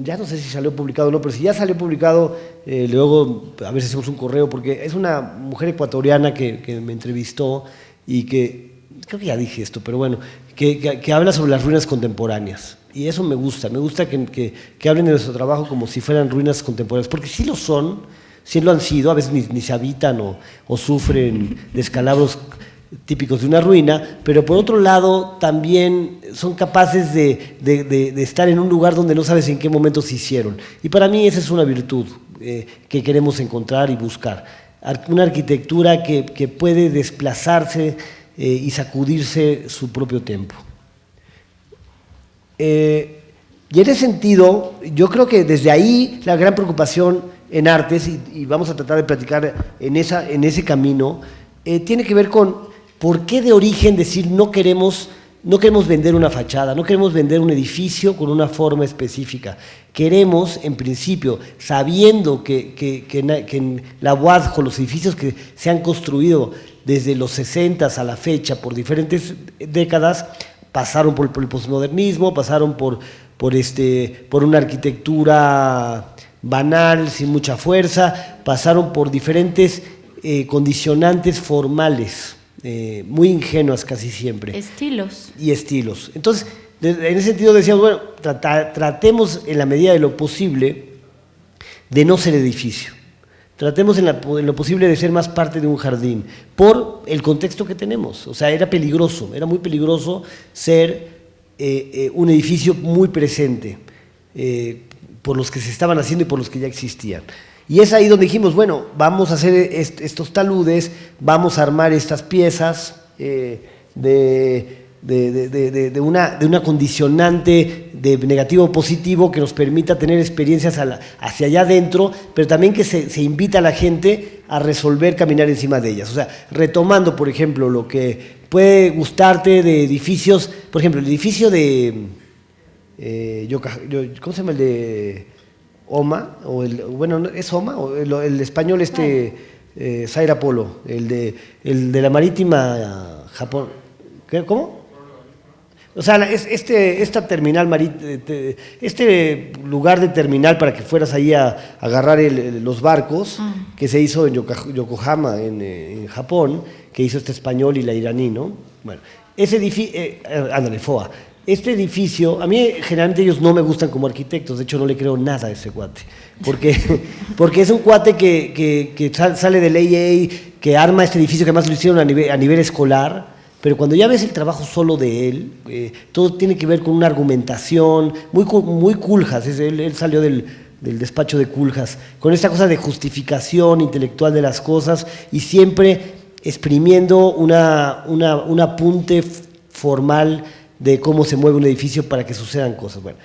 ya no sé si salió publicado o no, pero si ya salió publicado, luego a ver si hacemos un correo, porque es una mujer ecuatoriana que me entrevistó y que, creo que ya dije esto, pero bueno, que habla sobre las ruinas contemporáneas. Y eso me gusta que hablen de nuestro trabajo como si fueran ruinas contemporáneas, porque sí lo son, sí lo han sido, a veces ni se habitan o sufren descalabros típicos de una ruina, pero por otro lado también son capaces de estar en un lugar donde no sabes en qué momento se hicieron. Y para mí esa es una virtud que queremos encontrar y buscar. Una arquitectura que puede desplazarse y sacudirse su propio tiempo. Y en ese sentido, yo creo que desde ahí la gran preocupación en Artes, y vamos a tratar de platicar en ese camino, tiene que ver con por qué de origen decir no queremos vender una fachada, no queremos vender un edificio con una forma específica. Queremos, en principio, sabiendo que en la UADJ, los edificios que se han construido desde los 60 a la fecha, por diferentes décadas, pasaron por el posmodernismo, pasaron por una arquitectura banal, sin mucha fuerza, pasaron por diferentes condicionantes formales, muy ingenuas casi siempre. Estilos. Y estilos. Entonces, en ese sentido decíamos, bueno, tratemos en la medida de lo posible de no ser edificio. Tratemos en lo posible de ser más parte de un jardín, por el contexto que tenemos. O sea, era muy peligroso ser un edificio muy presente, por los que se estaban haciendo y por los que ya existían. Y es ahí donde dijimos, bueno, vamos a hacer estos taludes, vamos a armar estas piezas de una condicionante de negativo positivo que nos permita tener experiencias hacia allá adentro, pero también que se invita a la gente a resolver caminar encima de ellas. O sea, retomando, por ejemplo, lo que puede gustarte de edificios, por ejemplo, el edificio de ¿cómo se llama el de Oma? ¿Es Oma? O el español Zaira Polo, el de la marítima Japón. ¿Cómo? O sea, esta terminal este lugar de terminal para que fueras ahí a agarrar los barcos, que se hizo en Yokohama, en Japón, que hizo este español y la iraní, ¿no? Bueno, ese edificio, FOA. Este edificio, a mí generalmente ellos no me gustan como arquitectos, de hecho no le creo nada a ese cuate, porque es un cuate que sale del AA, que arma este edificio, que además lo hicieron a nivel escolar, pero cuando ya ves el trabajo solo de él, todo tiene que ver con una argumentación, muy Koolhaas, él salió del despacho de Koolhaas, con esta cosa de justificación intelectual de las cosas y siempre exprimiendo un apunte formal de cómo se mueve un edificio para que sucedan cosas. Bueno,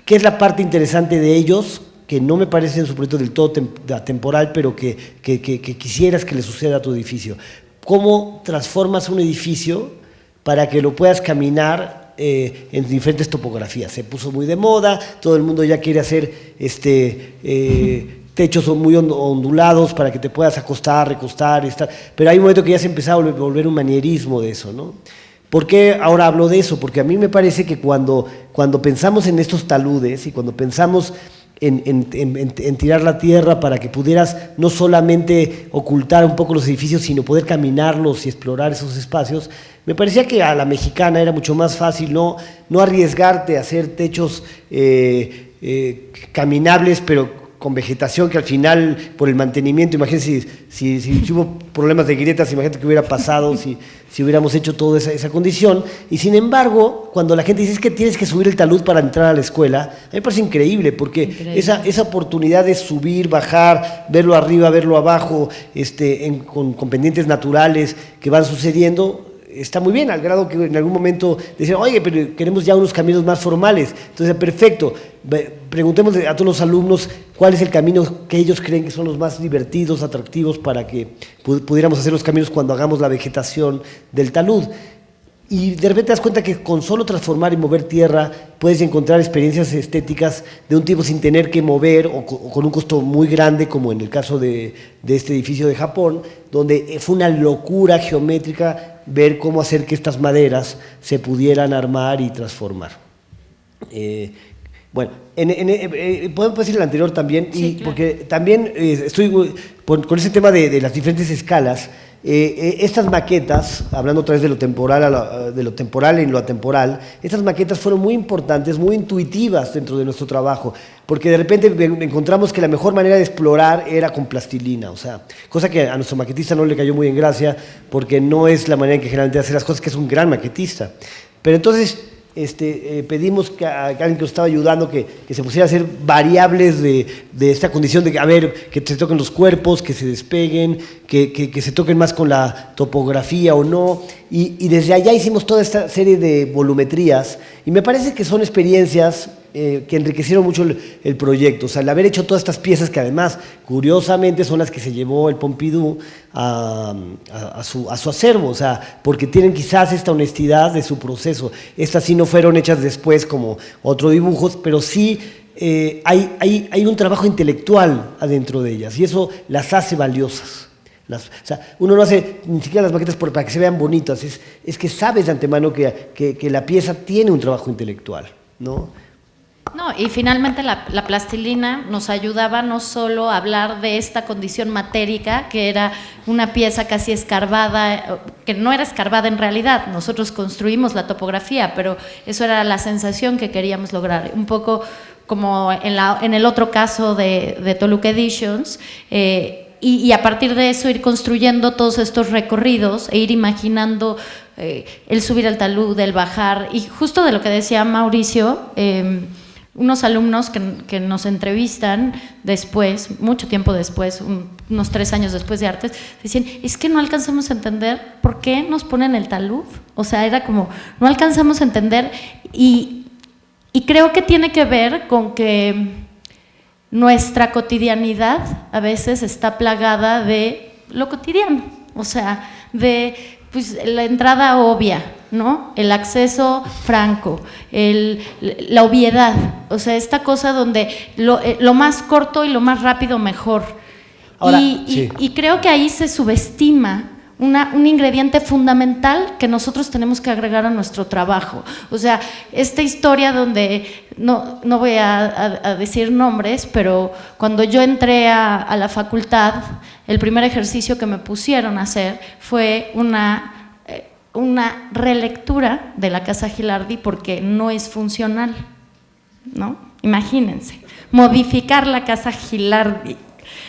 ¿qué es la parte interesante de ellos? Que no me parece en su proyecto del todo atemporal, pero que quisieras que le suceda a tu edificio. ¿Cómo transformas un edificio para que lo puedas caminar en diferentes topografías? Se puso muy de moda, todo el mundo ya quiere hacer techos muy ondulados para que te puedas acostar, recostar, pero hay un momento que ya se empezaba a volver un manierismo de eso, ¿no? ¿Por qué ahora hablo de eso? Porque a mí me parece que cuando pensamos en estos taludes y cuando pensamos en tirar la tierra para que pudieras no solamente ocultar un poco los edificios, sino poder caminarlos y explorar esos espacios. Me parecía que a la mexicana era mucho más fácil no arriesgarte a hacer techos caminables, pero con vegetación, que al final, por el mantenimiento, imagínense si hubo problemas de grietas, imagínate qué hubiera pasado si hubiéramos hecho toda esa condición. Y sin embargo, cuando la gente dice es que tienes que subir el talud para entrar a la escuela, a mí me parece increíble, porque esa oportunidad de subir, bajar, verlo arriba, verlo abajo, con pendientes naturales que van sucediendo, está muy bien, al grado que en algún momento decían, oye, pero queremos ya unos caminos más formales. Entonces, perfecto, preguntemos a todos los alumnos cuál es el camino que ellos creen que son los más divertidos, atractivos, para que pudiéramos hacer los caminos cuando hagamos la vegetación del talud. Y de repente te das cuenta que con solo transformar y mover tierra puedes encontrar experiencias estéticas de un tipo sin tener que mover o con un costo muy grande, como en el caso de este edificio de Japón, donde fue una locura geométrica ver cómo hacer que estas maderas se pudieran armar y transformar. Bueno, podemos decir el anterior también, sí, claro. Porque también estoy con ese tema de las diferentes escalas. Estas maquetas, hablando otra vez de lo temporal en lo atemporal, estas maquetas fueron muy importantes, muy intuitivas dentro de nuestro trabajo, porque de repente encontramos que la mejor manera de explorar era con plastilina, o sea, cosa que a nuestro maquetista no le cayó muy en gracia, porque no es la manera en que generalmente hace las cosas, que es un gran maquetista. Pero entonces pedimos a alguien que nos estaba ayudando que se pusiera a hacer variables de esta condición de, a ver, que se toquen los cuerpos, que se despeguen, que se toquen más con la topografía o no, y desde allá hicimos toda esta serie de volumetrías, y me parece que son experiencias que enriquecieron mucho el proyecto. O sea, el haber hecho todas estas piezas que además, curiosamente, son las que se llevó el Pompidou a su acervo, o sea, porque tienen quizás esta honestidad de su proceso. Estas sí no fueron hechas después como otros dibujos, pero sí hay un trabajo intelectual adentro de ellas, y eso las hace valiosas. O sea, uno no hace ni siquiera las maquetas para que se vean bonitas, es que sabes de antemano que la pieza tiene un trabajo intelectual, ¿no? No, y finalmente la plastilina nos ayudaba no solo a hablar de esta condición matérica, que era una pieza casi escarbada, que no era escarbada en realidad, nosotros construimos la topografía, pero eso era la sensación que queríamos lograr, un poco como en el otro caso de Toluca Editions, y a partir de eso ir construyendo todos estos recorridos e ir imaginando el subir al talud, el bajar, y justo de lo que decía Mauricio, unos alumnos que nos entrevistan después, mucho tiempo después, unos 3 años después de artes, decían, es que no alcanzamos a entender por qué nos ponen el talud. O sea, era como, no alcanzamos a entender, y creo que tiene que ver con que nuestra cotidianidad a veces está plagada de lo cotidiano, o sea, de pues, la entrada obvia, ¿no? El acceso franco, la obviedad, o sea, esta cosa donde lo más corto y lo más rápido mejor. Ahora, y creo que ahí se subestima un ingrediente fundamental que nosotros tenemos que agregar a nuestro trabajo. O sea, esta historia donde, no voy a decir nombres, pero cuando yo entré a la facultad, el primer ejercicio que me pusieron a hacer fue una relectura de la Casa Gilardi, porque no es funcional, ¿no? Imagínense, modificar la Casa Gilardi.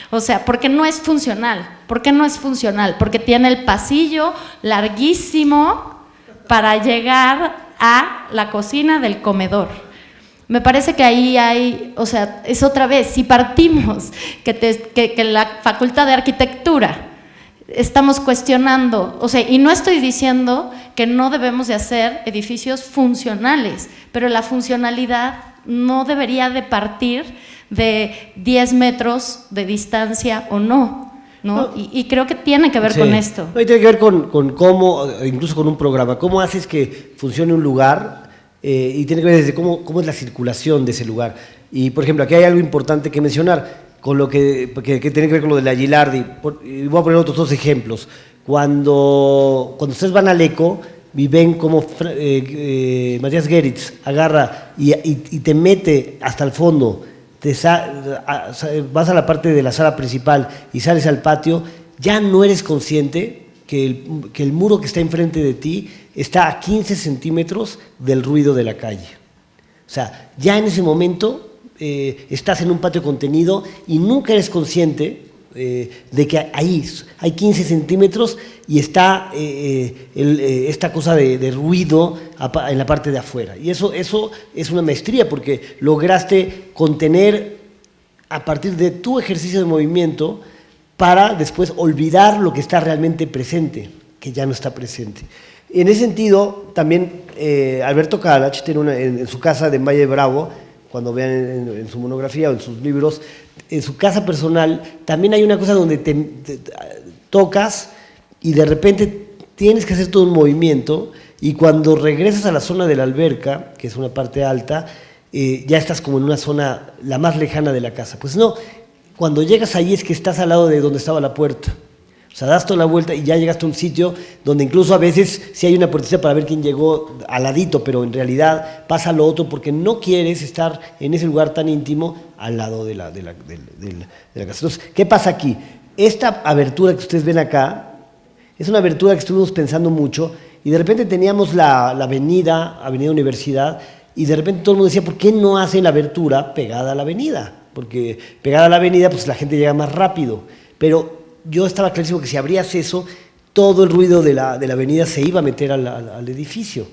O sea, porque no es funcional. ¿Por qué no es funcional? Porque tiene el pasillo larguísimo para llegar a la cocina del comedor. Me parece que ahí hay, o sea, es otra vez, si partimos que la Facultad de Arquitectura estamos cuestionando, o sea, y no estoy diciendo que no debemos de hacer edificios funcionales, pero la funcionalidad no debería de partir de 10 metros de distancia o no, y creo que tiene que ver con esto. Tiene que ver con cómo, incluso con un programa, cómo haces que funcione un lugar, y tiene que ver desde cómo es la circulación de ese lugar. Y, por ejemplo, aquí hay algo importante que mencionar, con lo que tiene que ver con lo de la Gilardi. Voy a poner otros 2 ejemplos. Cuando ustedes van al ECO y ven cómo Matías Geritz agarra y te mete hasta el fondo vas a la parte de la sala principal y sales al patio, ya no eres consciente que el muro que está enfrente de ti está a 15 centímetros del ruido de la calle. O sea, ya en ese momento estás en un patio contenido y nunca eres consciente de que ahí hay 15 centímetros y está esta cosa de ruido en la parte de afuera. Y eso es una maestría porque lograste contener a partir de tu ejercicio de movimiento para después olvidar lo que está realmente presente, que ya no está presente. En ese sentido, también Alberto Kalach tiene en su casa de Valle de Bravo, cuando vean en su monografía o en sus libros, en su casa personal, también hay una cosa donde te tocas y de repente tienes que hacer todo un movimiento y cuando regresas a la zona de la alberca, que es una parte alta, ya estás como en una zona la más lejana de la casa. Pues no, cuando llegas ahí es que estás al lado de donde estaba la puerta. O sea, das toda la vuelta y ya llegaste a un sitio donde incluso a veces sí hay una puertita para ver quién llegó al ladito, pero en realidad pasa lo otro porque no quieres estar en ese lugar tan íntimo al lado de la casa. Entonces, ¿qué pasa aquí? Esta abertura que ustedes ven acá es una abertura que estuvimos pensando mucho y de repente teníamos la Avenida Universidad, y de repente todo el mundo decía, ¿por qué no hacen la abertura pegada a la avenida? Porque pegada a la avenida pues la gente llega más rápido, pero yo estaba clarísimo que si abrías eso, todo el ruido de la avenida se iba a meter al edificio.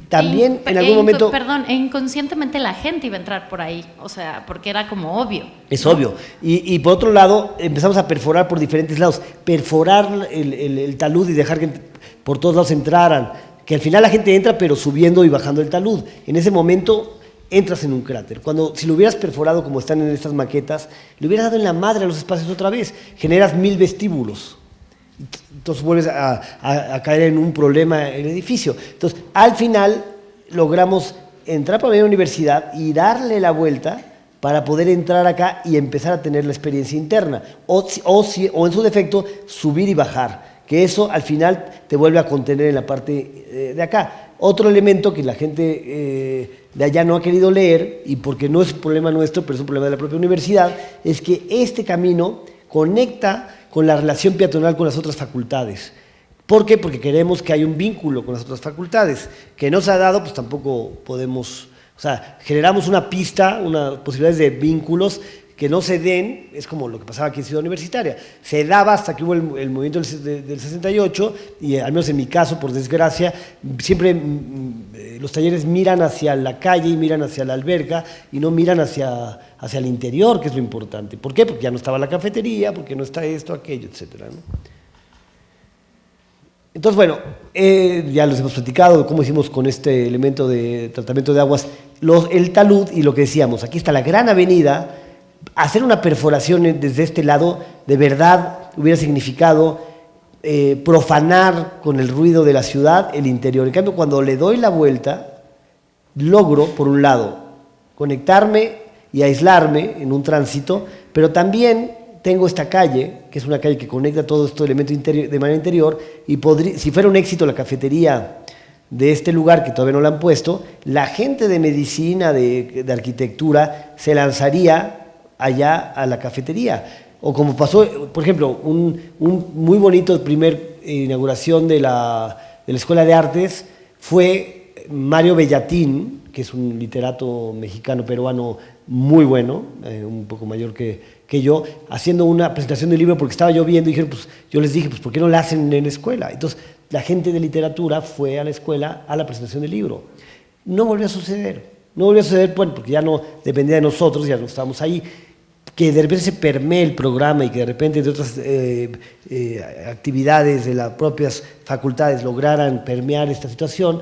También en algún momento... Perdón, inconscientemente la gente iba a entrar por ahí, o sea, porque era como obvio. Es obvio. Y por otro lado, empezamos a perforar por diferentes lados. Perforar el talud y dejar que por todos lados entraran. Que al final la gente entra, pero subiendo y bajando el talud. En ese momento entras en un cráter. Si lo hubieras perforado como están en estas maquetas, le hubieras dado en la madre a los espacios otra vez. Generas 1000 vestíbulos. Entonces vuelves a caer en un problema en el edificio. Entonces, al final, logramos entrar por la universidad y darle la vuelta para poder entrar acá y empezar a tener la experiencia interna. O en su defecto, subir y bajar. Que eso, al final, te vuelve a contener en la parte de acá. Otro elemento que la gente de allá no ha querido leer, y porque no es un problema nuestro, pero es un problema de la propia universidad, es que este camino conecta con la relación peatonal con las otras facultades. ¿Por qué? Porque queremos que haya un vínculo con las otras facultades. Que no se ha dado, pues tampoco podemos... O sea, generamos una pista, unas posibilidades de vínculos que no se den, es como lo que pasaba aquí en Ciudad Universitaria. Se daba hasta que hubo el movimiento del 68, y al menos en mi caso, por desgracia, siempre los talleres miran hacia la calle y miran hacia la alberca y no miran hacia el interior, que es lo importante. ¿Por qué? Porque ya no estaba la cafetería, porque no está esto, aquello, etcétera, ¿no? Entonces, bueno, ya les hemos platicado de cómo hicimos con este elemento de tratamiento de aguas, el talud y lo que decíamos, aquí está la gran avenida. Hacer una perforación desde este lado de verdad hubiera significado profanar con el ruido de la ciudad el interior. En cambio, cuando le doy la vuelta, logro, por un lado, conectarme y aislarme en un tránsito, pero también tengo esta calle, que es una calle que conecta todo este elemento de manera interior, y si fuera un éxito la cafetería de este lugar, que todavía no la han puesto, la gente de medicina, de arquitectura, se lanzaría allá a la cafetería. O como pasó, por ejemplo, un muy bonito primer inauguración de la Escuela de Artes fue Mario Bellatín, que es un literato mexicano-peruano muy bueno, un poco mayor que yo, haciendo una presentación del libro porque estaba lloviendo y dijeron, pues, yo les dije, pues, ¿por qué no la hacen en la escuela? Entonces, la gente de literatura fue a la escuela a la presentación del libro. No volvió a suceder. No volvió a suceder, bueno, porque ya no dependía de nosotros, ya no estábamos ahí. Que de repente se permee el programa y que de repente de otras actividades de las propias facultades lograran permear esta situación,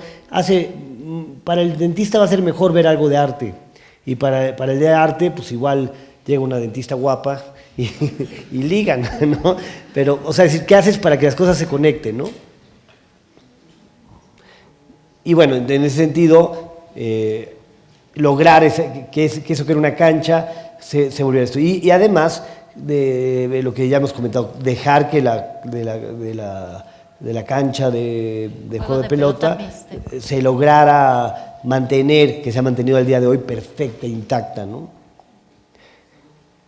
para el dentista va a ser mejor ver algo de arte. Y para el de arte, pues igual llega una dentista guapa y ligan, ¿no? Pero, o sea, decir, ¿qué haces para que las cosas se conecten, no? Y bueno, en ese sentido, lograr que eso que era una cancha se volviera esto. Y además de lo que ya hemos comentado, dejar que de la cancha de juego de pelota se lograra mantener, que se ha mantenido al día de hoy perfecta, intacta, ¿no?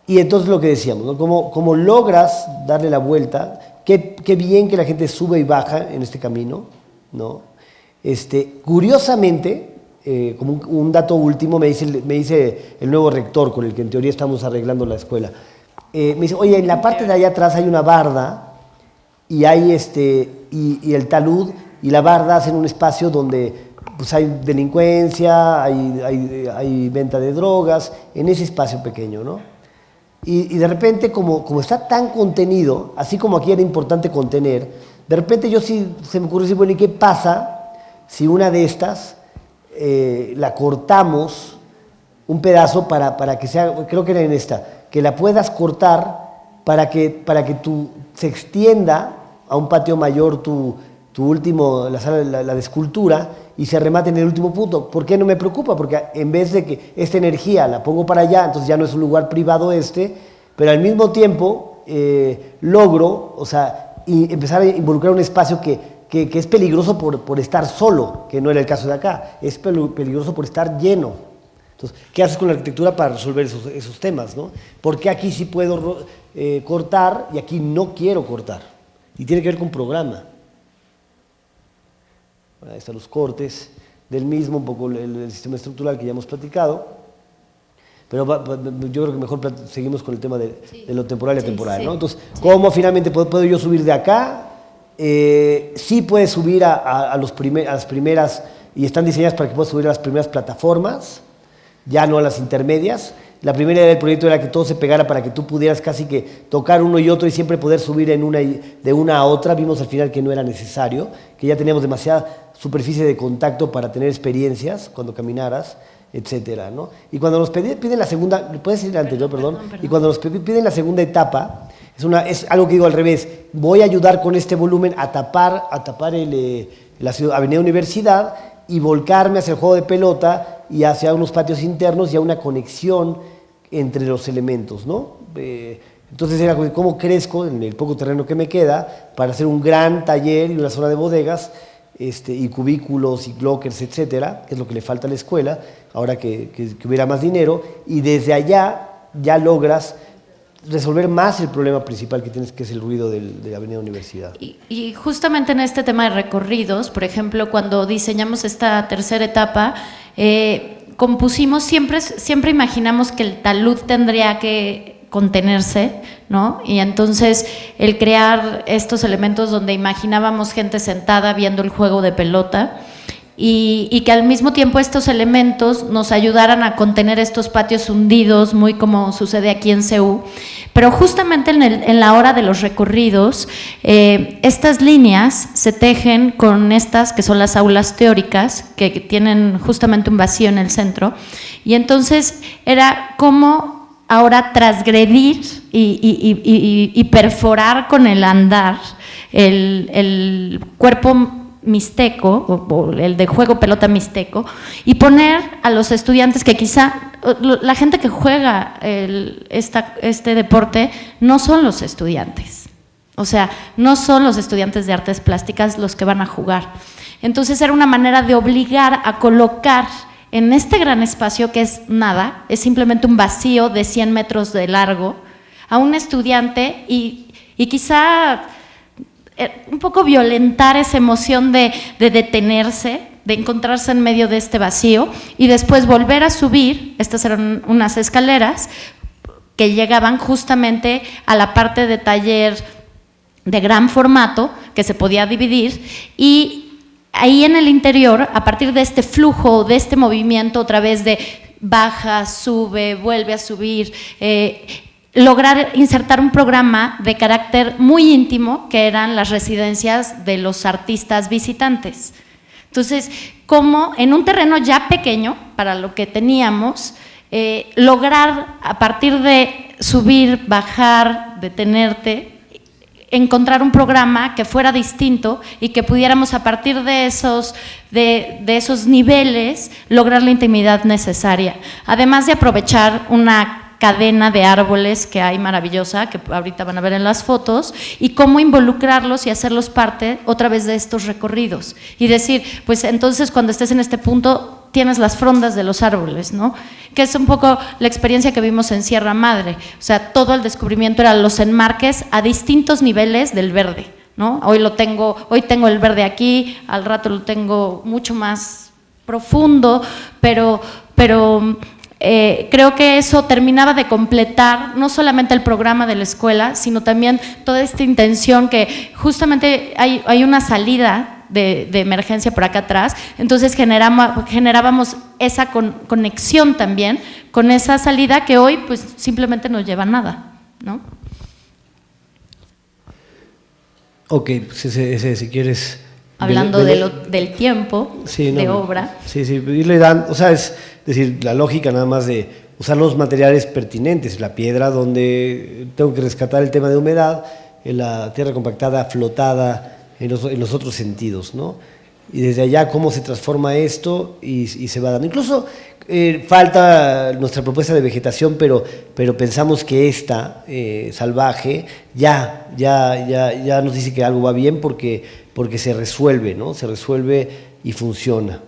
Y entonces lo que decíamos, ¿no? Cómo logras darle la vuelta, qué bien que la gente sube y baja en este camino, ¿no? Curiosamente, como un dato último, me dice el nuevo rector con el que en teoría estamos arreglando la escuela. Me dice, oye, en la parte de allá atrás hay una barda y hay y el talud y la barda hacen un espacio donde pues hay delincuencia, hay venta de drogas, en ese espacio pequeño, ¿no? Y de repente, como está tan contenido, así como aquí era importante contener, de repente se me ocurrió decir, bueno, ¿y qué pasa si una de estas la cortamos un pedazo para que sea, creo que era en esta, que la puedas cortar para que se extienda a un patio mayor tu último, la sala la de escultura, y se remate en el último punto? ¿Por qué no me preocupa? Porque en vez de que esta energía la pongo para allá, entonces ya no es un lugar privado pero al mismo tiempo logro, o sea, empezar a involucrar un espacio que es peligroso por estar solo, que no era el caso de acá, es peligroso por estar lleno. Entonces, ¿qué haces con la arquitectura para resolver esos temas, ¿no? ¿Por qué aquí sí puedo cortar y aquí no quiero cortar? Y tiene que ver con programa. Ahí están los cortes del mismo, un poco el sistema estructural que ya hemos platicado, pero yo creo que mejor seguimos con el tema de lo temporal y atemporal, ¿no? Entonces, ¿cómo finalmente puedo yo subir de acá? Sí puedes subir a las primeras, y están diseñadas para que puedas subir a las primeras plataformas, ya no a las intermedias. La primera idea del proyecto era que todo se pegara para que tú pudieras casi que tocar uno y otro y siempre poder subir de una a otra. Vimos al final que no era necesario, que ya teníamos demasiada superficie de contacto para tener experiencias cuando caminaras, etcétera, ¿no? Y cuando nos piden la segunda, ¿puedes ir al anterior, perdón? Y cuando nos piden la segunda etapa, es algo que digo al revés, voy a ayudar con este volumen a tapar la Avenida Universidad y volcarme hacia el juego de pelota y hacia unos patios internos y a una conexión entre los elementos, ¿no? Entonces era cómo crezco en el poco terreno que me queda para hacer un gran taller y una zona de bodegas, y cubículos y lockers, etcétera, que es lo que le falta a la escuela, ahora que hubiera más dinero, y desde allá ya logras resolver más el problema principal que tienes, que es el ruido de la Avenida Universidad. Y justamente en este tema de recorridos, por ejemplo, cuando diseñamos esta tercera etapa, compusimos, siempre imaginamos que el talud tendría que contenerse, ¿no? Y entonces el crear estos elementos donde imaginábamos gente sentada viendo el juego de pelota y que al mismo tiempo estos elementos nos ayudaran a contener estos patios hundidos, muy como sucede aquí en CEU. Pero justamente en la hora de los recorridos, estas líneas se tejen con estas que son las aulas teóricas, que tienen justamente un vacío en el centro, y entonces era como ahora transgredir y perforar con el andar el cuerpo mixteco, o el de juego pelota mixteco, y poner a los estudiantes que quizá, la gente que juega este deporte no son los estudiantes, o sea, no son los estudiantes de artes plásticas los que van a jugar. Entonces era una manera de obligar a colocar en este gran espacio que es nada, es simplemente un vacío de 100 metros de largo, a un estudiante y quizá un poco violentar esa emoción de detenerse, de encontrarse en medio de este vacío y después volver a subir. Estas eran unas escaleras que llegaban justamente a la parte de taller de gran formato que se podía dividir, y ahí en el interior, a partir de este flujo, de este movimiento, otra vez de baja, sube, vuelve a subir, lograr insertar un programa de carácter muy íntimo, que eran las residencias de los artistas visitantes. Entonces, como en un terreno ya pequeño, para lo que teníamos, lograr a partir de subir, bajar, detenerte, encontrar un programa que fuera distinto y que pudiéramos a partir de esos niveles lograr la intimidad necesaria, además de aprovechar una cadena de árboles que hay maravillosa, que ahorita van a ver en las fotos, y cómo involucrarlos y hacerlos parte otra vez de estos recorridos y decir, pues entonces cuando estés en este punto tienes las frondas de los árboles, ¿no? Que es un poco la experiencia que vimos en Sierra Madre. O sea, todo el descubrimiento eran los enmarques a distintos niveles del verde, ¿no? Hoy tengo el verde aquí, al rato lo tengo mucho más profundo, pero creo que eso terminaba de completar no solamente el programa de la escuela, sino también toda esta intención que justamente hay una salida de emergencia por acá atrás, entonces generábamos esa conexión también con esa salida que hoy pues simplemente no lleva a nada, ¿no? Ok, pues ese si quieres… Hablando del tiempo, sí, de obra. Sí, irle dan, o sea, es decir, la lógica nada más de usar los materiales pertinentes, la piedra donde tengo que rescatar el tema de humedad, en la tierra compactada, flotada, en los otros sentidos, ¿no? Y desde allá cómo se transforma esto y se va dando. Incluso falta nuestra propuesta de vegetación, pero pensamos que esta, salvaje, ya nos dice que algo va bien porque se resuelve, ¿no? Se resuelve y funciona,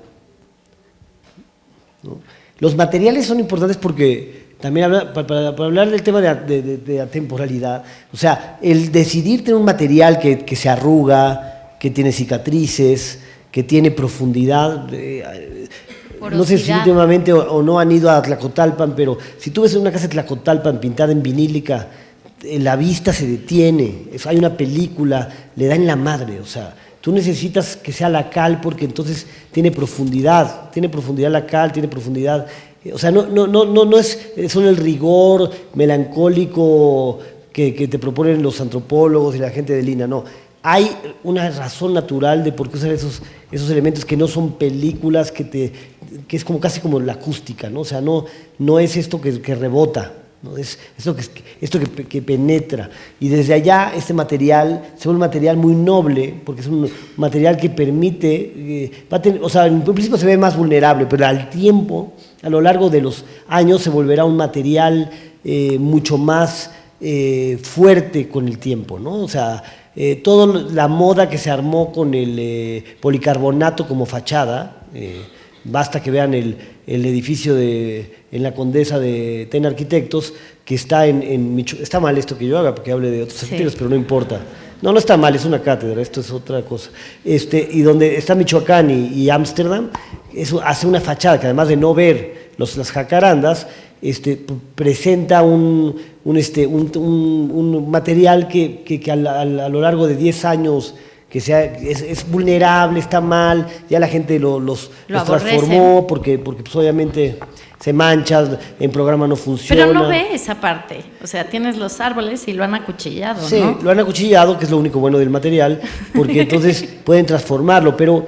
¿no? Los materiales son importantes porque también para hablar del tema de atemporalidad, o sea, el decidir tener un material que se arruga, que tiene cicatrices, que tiene profundidad. No sé si últimamente o no han ido a Tlacotalpan, pero si tú ves una casa de Tlacotalpan pintada en vinílica, la vista se detiene, hay una película, le da en la madre, o sea, tú necesitas que sea la cal porque entonces tiene profundidad la cal, tiene profundidad, o sea, no es solo el rigor melancólico que te proponen los antropólogos y la gente de Lina, no. Hay una razón natural de por qué usar esos elementos que no son películas, que es como casi como la acústica, ¿no? O sea, no es esto que rebota, ¿no? Es esto que penetra. Y desde allá este material se vuelve un material muy noble, porque es un material que permite, o sea, en principio se ve más vulnerable, pero al tiempo, a lo largo de los años, se volverá un material mucho más fuerte con el tiempo, ¿no? O sea, toda la moda que se armó con el policarbonato como fachada, basta que vean el edificio en la Condesa de TEN Arquitectos, que está en Michoacán. Está mal esto que yo haga, porque hable de otros arquitectos, pero no importa. No está mal, es una cátedra, esto es otra cosa. Y donde está Michoacán y Ámsterdam, eso hace una fachada que además de no ver las jacarandas, presenta un material que a lo largo de 10 años es vulnerable, está mal, ya la gente los transformó porque pues obviamente se mancha, en programa no funciona. Pero no ve esa parte, o sea, tienes los árboles y lo han acuchillado, sí, ¿no? Lo han acuchillado, que es lo único bueno del material, porque entonces pueden transformarlo, pero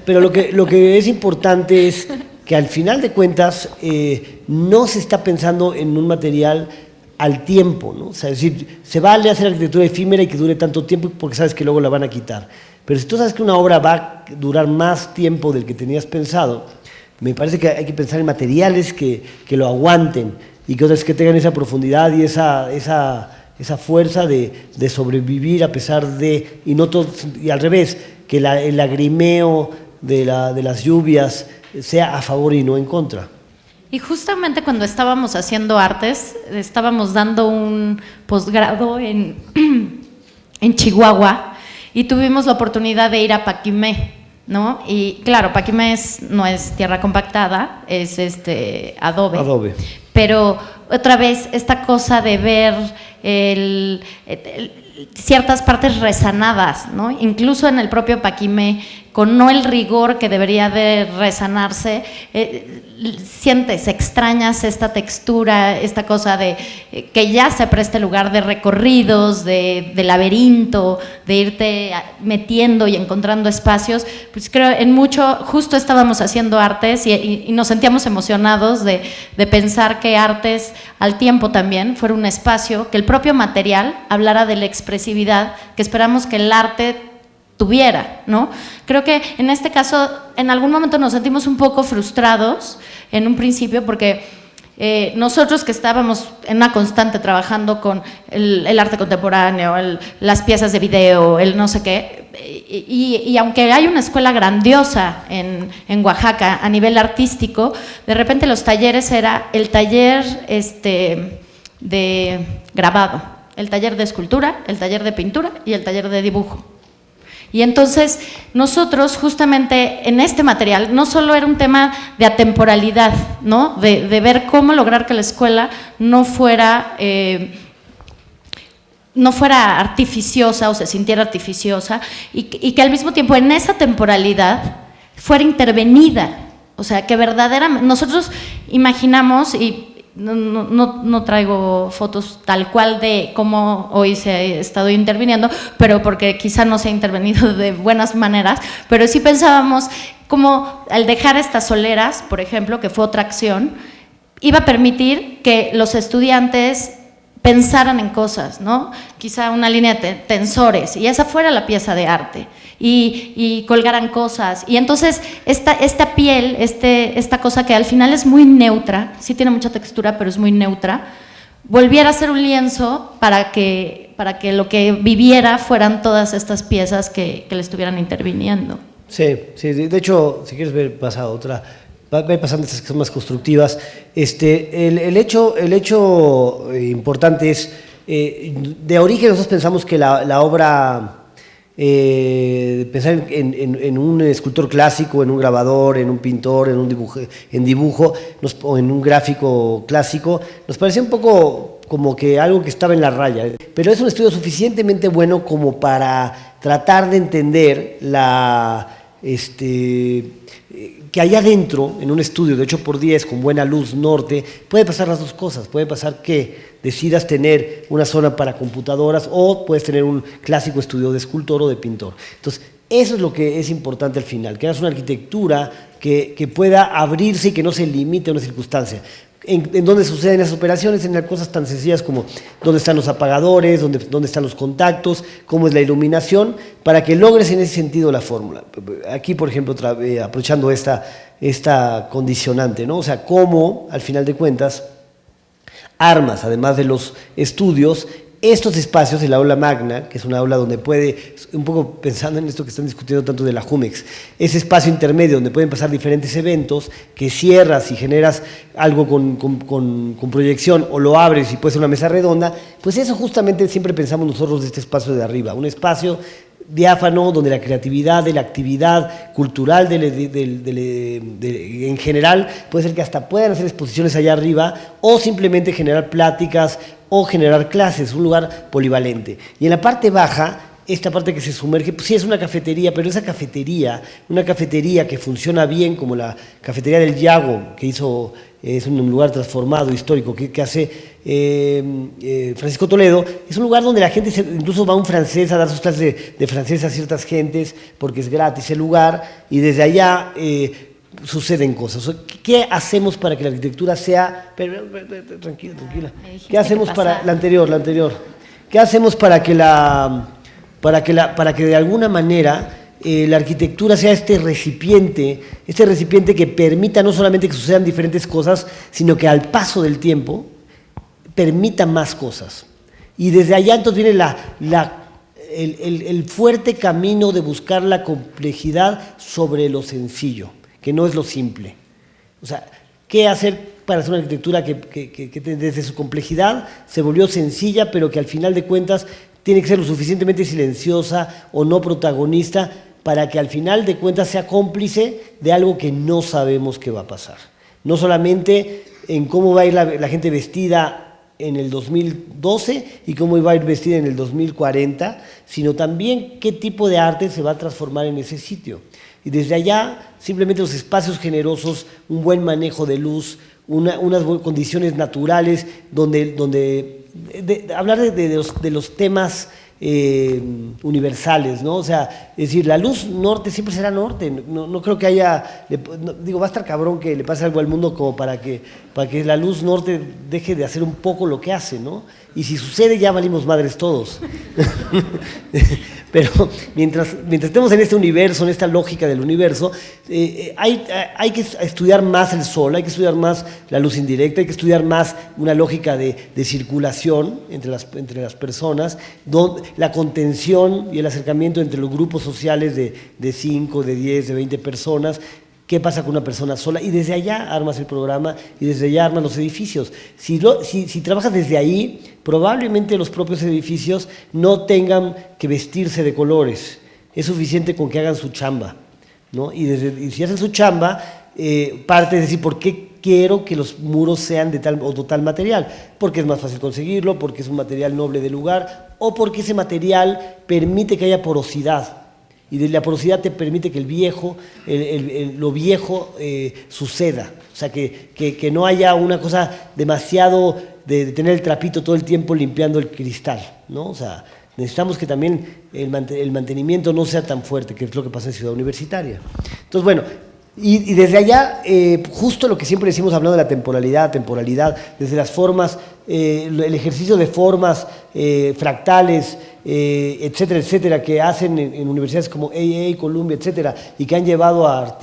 lo que es importante es que al final de cuentas no se está pensando en un material al tiempo, ¿no? O sea, es decir, se vale hacer arquitectura efímera y que dure tanto tiempo porque sabes que luego la van a quitar. Pero si tú sabes que una obra va a durar más tiempo del que tenías pensado, me parece que hay que pensar en materiales que lo aguanten y que otras que tengan esa profundidad y esa fuerza de sobrevivir a pesar de, y al revés, que el lagrimeo de las lluvias sea a favor y no en contra. Y justamente cuando estábamos haciendo artes, estábamos dando un posgrado en Chihuahua y tuvimos la oportunidad de ir a Paquimé, ¿no? Y claro, Paquimé no es tierra compactada, es adobe. Pero otra vez esta cosa de ver ciertas partes resanadas, ¿no? Incluso en el propio Paquimé, con no el rigor que debería de resanarse, sientes, extrañas esta textura, esta cosa de que ya se presta el lugar de recorridos, de laberinto, de irte metiendo y encontrando espacios. Pues creo en mucho, justo estábamos haciendo artes y nos sentíamos emocionados de pensar que artes al tiempo también fuera un espacio, que el propio material hablara de la expresividad que esperamos que el arte tuviera, ¿no? Creo que en este caso, en algún momento nos sentimos un poco frustrados en un principio porque nosotros que estábamos en una constante trabajando con el arte contemporáneo, las piezas de video, el no sé qué, y aunque hay una escuela grandiosa en Oaxaca a nivel artístico, de repente los talleres era el taller de grabado, el taller de escultura, el taller de pintura y el taller de dibujo. Y entonces nosotros justamente en este material no solo era un tema de atemporalidad, ¿no? De ver cómo lograr que la escuela no fuera artificiosa o se sintiera artificiosa y que al mismo tiempo en esa temporalidad fuera intervenida, o sea, que verdaderamente nosotros imaginamos, y no traigo fotos tal cual de cómo hoy se ha estado interviniendo, pero porque quizá no se ha intervenido de buenas maneras, pero sí pensábamos como al dejar estas soleras, por ejemplo, que fue otra acción, iba a permitir que los estudiantes pensaran en cosas, ¿no? Quizá una línea de tensores, y esa fuera la pieza de arte, y colgaran cosas, y entonces esta piel, esta cosa que al final es muy neutra, sí tiene mucha textura, pero es muy neutra, volviera a ser un lienzo para que lo que viviera fueran todas estas piezas que le estuvieran interviniendo. Sí, de hecho, si quieres ver, pasa otra. Va a ir pasando estas que son más constructivas. El hecho importante es, de origen nosotros pensamos que la obra, pensar en un escultor clásico, en un grabador, en un pintor, en un dibujo o en un gráfico clásico, nos parecía un poco como que algo que estaba en la raya, pero es un estudio suficientemente bueno como para tratar de entender que allá adentro, en un estudio de 8x10 con buena luz norte, puede pasar las dos cosas. Puede pasar que decidas tener una zona para computadoras o puedes tener un clásico estudio de escultor o de pintor. Entonces, eso es lo que es importante al final, que hagas una arquitectura que pueda abrirse y que no se limite a una circunstancia. En dónde suceden esas operaciones, en las cosas tan sencillas como dónde están los apagadores, dónde están los contactos, cómo es la iluminación, para que logres en ese sentido la fórmula. Aquí, por ejemplo, aprovechando esta condicionante, ¿no? O sea, cómo, al final de cuentas, armas, además de los estudios, estos espacios, el aula magna, que es una aula donde puede, un poco pensando en esto que están discutiendo tanto de la Jumex, ese espacio intermedio donde pueden pasar diferentes eventos, que cierras y generas algo con proyección o lo abres y puede ser una mesa redonda, pues eso justamente siempre pensamos nosotros de este espacio de arriba, un espacio diáfano donde la creatividad de la actividad cultural en general puede ser que hasta puedan hacer exposiciones allá arriba o simplemente generar pláticas o generar clases, un lugar polivalente. Y en la parte baja, esta parte que se sumerge, pues sí es una cafetería, pero esa cafetería, una cafetería que funciona bien como la cafetería del Yago, que hizo, es un lugar transformado, histórico, que hace Francisco Toledo, es un lugar donde la gente incluso va a un francés a dar sus clases de francés a ciertas gentes, porque es gratis el lugar, y desde allá suceden cosas. ¿Qué hacemos para que la arquitectura sea... Tranquila. ¿Qué hacemos para... La anterior. ¿Qué hacemos para que de alguna manera la arquitectura sea este recipiente que permita no solamente que sucedan diferentes cosas, sino que al paso del tiempo permita más cosas? Y desde allá entonces viene el fuerte camino de buscar la complejidad sobre lo sencillo, que no es lo simple. O sea, ¿qué hacer para hacer una arquitectura que desde su complejidad se volvió sencilla, pero que al final de cuentas tiene que ser lo suficientemente silenciosa o no protagonista para que al final de cuentas sea cómplice de algo que no sabemos qué va a pasar? No solamente en cómo va a ir la gente vestida en el 2012 y cómo iba a ir vestida en el 2040, sino también qué tipo de arte se va a transformar en ese sitio. Y desde allá, simplemente los espacios generosos, un buen manejo de luz, unas condiciones naturales, hablar de los temas universales, ¿no? O sea, es decir, la luz norte siempre será norte. No creo que haya, va a estar cabrón que le pase algo al mundo como para que la luz norte deje de hacer un poco lo que hace, ¿no? Y si sucede ya valimos madres todos. Pero mientras estemos en este universo, en esta lógica del universo, hay que estudiar más el sol, hay que estudiar más la luz indirecta, hay que estudiar más una lógica de circulación entre las personas, la contención y el acercamiento entre los grupos sociales de 5, de 10, de 20 personas. ¿Qué pasa con una persona sola? Y desde allá armas el programa y desde allá armas los edificios. Si trabajas desde ahí, probablemente los propios edificios no tengan que vestirse de colores. Es suficiente con que hagan su chamba, ¿no? Y si hacen su chamba, parte es decir, ¿por qué quiero que los muros sean de tal o de tal material? Porque es más fácil conseguirlo, porque es un material noble del lugar, o porque ese material permite que haya porosidad. Y de la porosidad te permite que lo viejo suceda. O sea, que no haya una cosa demasiado de tener el trapito todo el tiempo limpiando el cristal, ¿no? O sea, necesitamos que también el mantenimiento no sea tan fuerte, que es lo que pasa en Ciudad Universitaria. Entonces, bueno, y desde allá, justo lo que siempre decimos hablando de la temporalidad, desde las formas, el ejercicio de formas fractales, etcétera, etcétera, que hacen en universidades como AA, Columbia, etcétera, y que han llevado a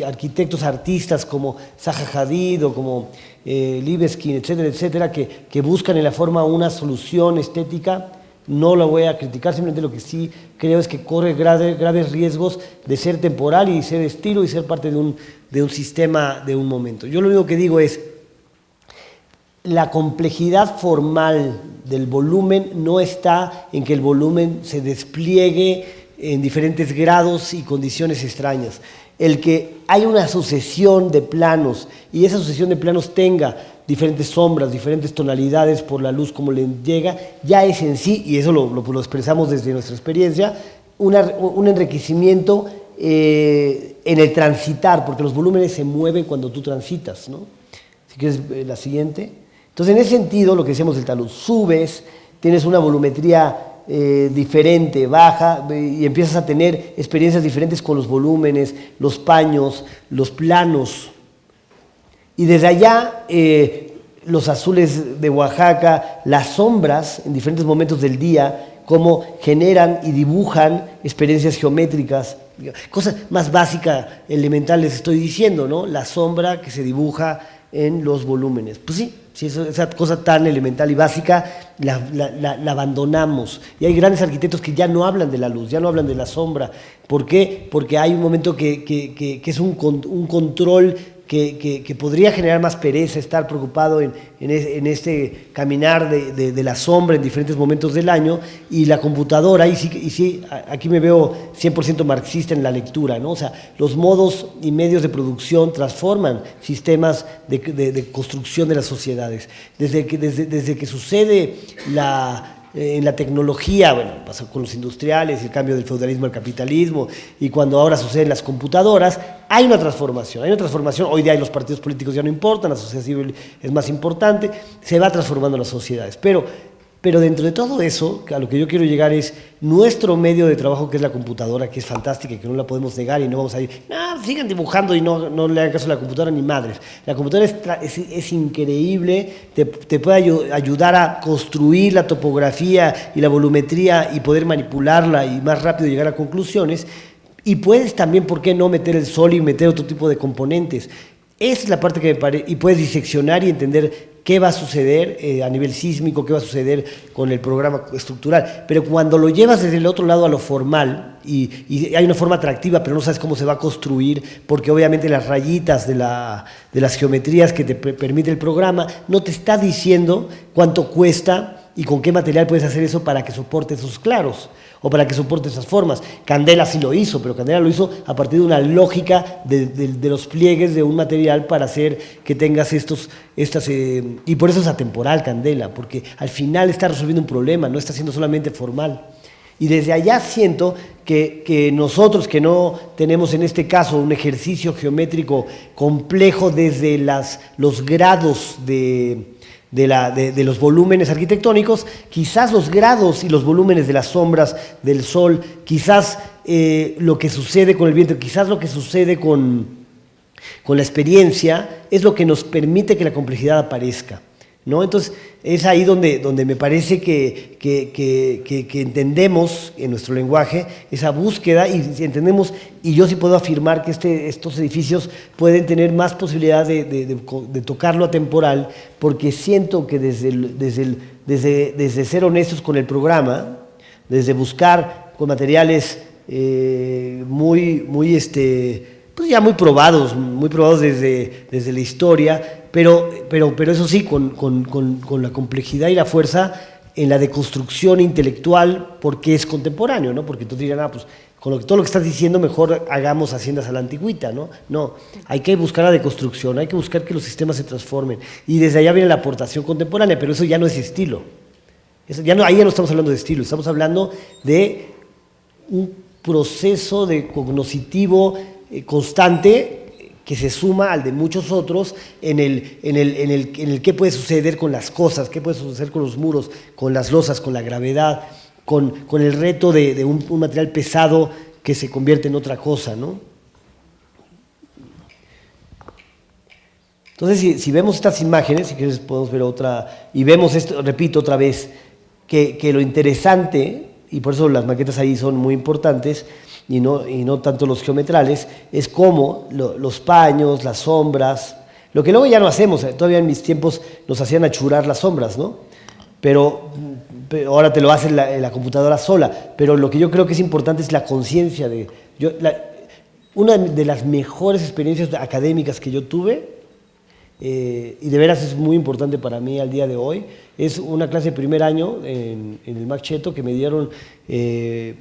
arquitectos, artistas como Zaha Hadid o como Libeskind, etcétera, etcétera, que buscan en la forma una solución estética. No lo voy a criticar, simplemente lo que sí creo es que corre graves riesgos de ser temporal y ser estilo y ser parte de un sistema, de un momento. Yo lo único que digo es, la complejidad formal del volumen no está en que el volumen se despliegue en diferentes grados y condiciones extrañas. El que haya una sucesión de planos y esa sucesión de planos tenga diferentes sombras, diferentes tonalidades por la luz como le llega, ya es en sí, y eso lo expresamos desde nuestra experiencia, un enriquecimiento en el transitar, porque los volúmenes se mueven cuando tú transitas, ¿no? Si quieres la siguiente. Entonces, en ese sentido, lo que decíamos del talud, subes, tienes una volumetría diferente, baja, y empiezas a tener experiencias diferentes con los volúmenes, los paños, los planos. Y desde allá, los azules de Oaxaca, las sombras en diferentes momentos del día, cómo generan y dibujan experiencias geométricas, cosas más básicas, elementales estoy diciendo, ¿no? La sombra que se dibuja en los volúmenes. Pues sí, esa cosa tan elemental y básica la abandonamos. Y hay grandes arquitectos que ya no hablan de la luz, ya no hablan de la sombra. ¿Por qué? Porque hay un momento que es un control que podría generar más pereza, estar preocupado en este caminar de la sombra en diferentes momentos del año, y la computadora, y sí, aquí me veo 100% marxista en la lectura, ¿no? O sea, los modos y medios de producción transforman sistemas de construcción de las sociedades. Desde que sucede en la tecnología, bueno, pasó con los industriales, el cambio del feudalismo al capitalismo, y cuando ahora suceden las computadoras, hay una transformación, hoy día los partidos políticos ya no importan, la sociedad civil es más importante, se va transformando las sociedades, pero dentro de todo eso, a lo que yo quiero llegar es nuestro medio de trabajo, que es la computadora, que es fantástica y que no la podemos negar, y no vamos a ir, no, sigan dibujando y no le hagan caso a la computadora ni madres. La computadora es increíble, te puede ayudar a construir la topografía y la volumetría y poder manipularla y más rápido llegar a conclusiones, y puedes también, ¿por qué no meter el sol y meter otro tipo de componentes? Es la parte que me parece, y puedes diseccionar y entender qué va a suceder a nivel sísmico, qué va a suceder con el programa estructural. Pero cuando lo llevas desde el otro lado a lo formal, y hay una forma atractiva, pero no sabes cómo se va a construir, porque obviamente las rayitas de las geometrías que te permite el programa no te está diciendo cuánto cuesta y con qué material puedes hacer eso para que soporte esos claros, o para que soporte esas formas. Candela sí lo hizo, pero Candela lo hizo a partir de una lógica de los pliegues de un material para hacer que tengas y por eso es atemporal Candela, porque al final está resolviendo un problema, no está siendo solamente formal. Y desde allá siento que nosotros, que no tenemos en este caso un ejercicio geométrico complejo desde los grados de los volúmenes arquitectónicos, quizás los grados y los volúmenes de las sombras del sol, quizás lo que sucede con el viento, quizás lo que sucede con la experiencia, es lo que nos permite que la complejidad aparezca, ¿no? Entonces, es ahí donde me parece que entendemos en nuestro lenguaje esa búsqueda, y entendemos, y yo sí puedo afirmar que estos edificios pueden tener más posibilidad de tocar lo atemporal, porque siento que desde ser honestos con el programa, desde buscar con materiales pues ya muy probados desde la historia, pero eso sí, con la complejidad y la fuerza en la deconstrucción intelectual, porque es contemporáneo, ¿no? Porque entonces dirán, pues con todo lo que estás diciendo, mejor hagamos haciendas a la antigüita, ¿no? No, hay que buscar la deconstrucción, hay que buscar que los sistemas se transformen, y desde allá viene la aportación contemporánea, pero eso ya no es estilo. Eso ya no, ahí ya no estamos hablando de estilo, estamos hablando de un proceso de cognoscitivo constante que se suma al de muchos otros en el qué puede suceder con las cosas, qué puede suceder con los muros, con las losas, con la gravedad, con el reto de un material pesado que se convierte en otra cosa, ¿no? Entonces, si vemos estas imágenes, si quieres podemos ver otra, y vemos esto, repito otra vez, que lo interesante, y por eso las maquetas ahí son muy importantes, y no tanto los geometrales, es cómo los paños, las sombras, lo que luego ya no hacemos, todavía en mis tiempos nos hacían achurar las sombras, ¿no? Pero ahora te lo hace la computadora sola, pero lo que yo creo que es importante es la conciencia de... Una de las mejores experiencias académicas que yo tuve, y de veras es muy importante para mí al día de hoy, es una clase de primer año en el Mac Cheto que me dieron, que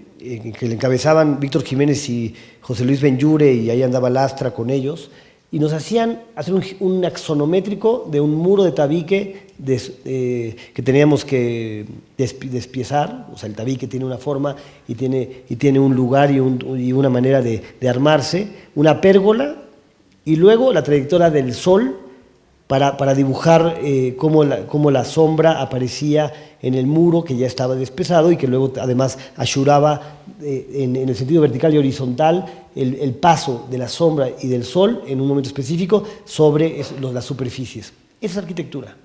le encabezaban Víctor Jiménez y José Luis Benyure, y ahí andaba Lastra con ellos, y nos hacían hacer un axonométrico de un muro de tabique que teníamos que despiezar. O sea, el tabique tiene una forma y tiene un lugar y una manera de armarse, una pérgola, y luego la trayectoria del sol para dibujar cómo la sombra aparecía en el muro que ya estaba despezado y que luego además ashuraba en el sentido vertical y horizontal el paso de la sombra y del sol en un momento específico sobre las superficies. Esa es arquitectura.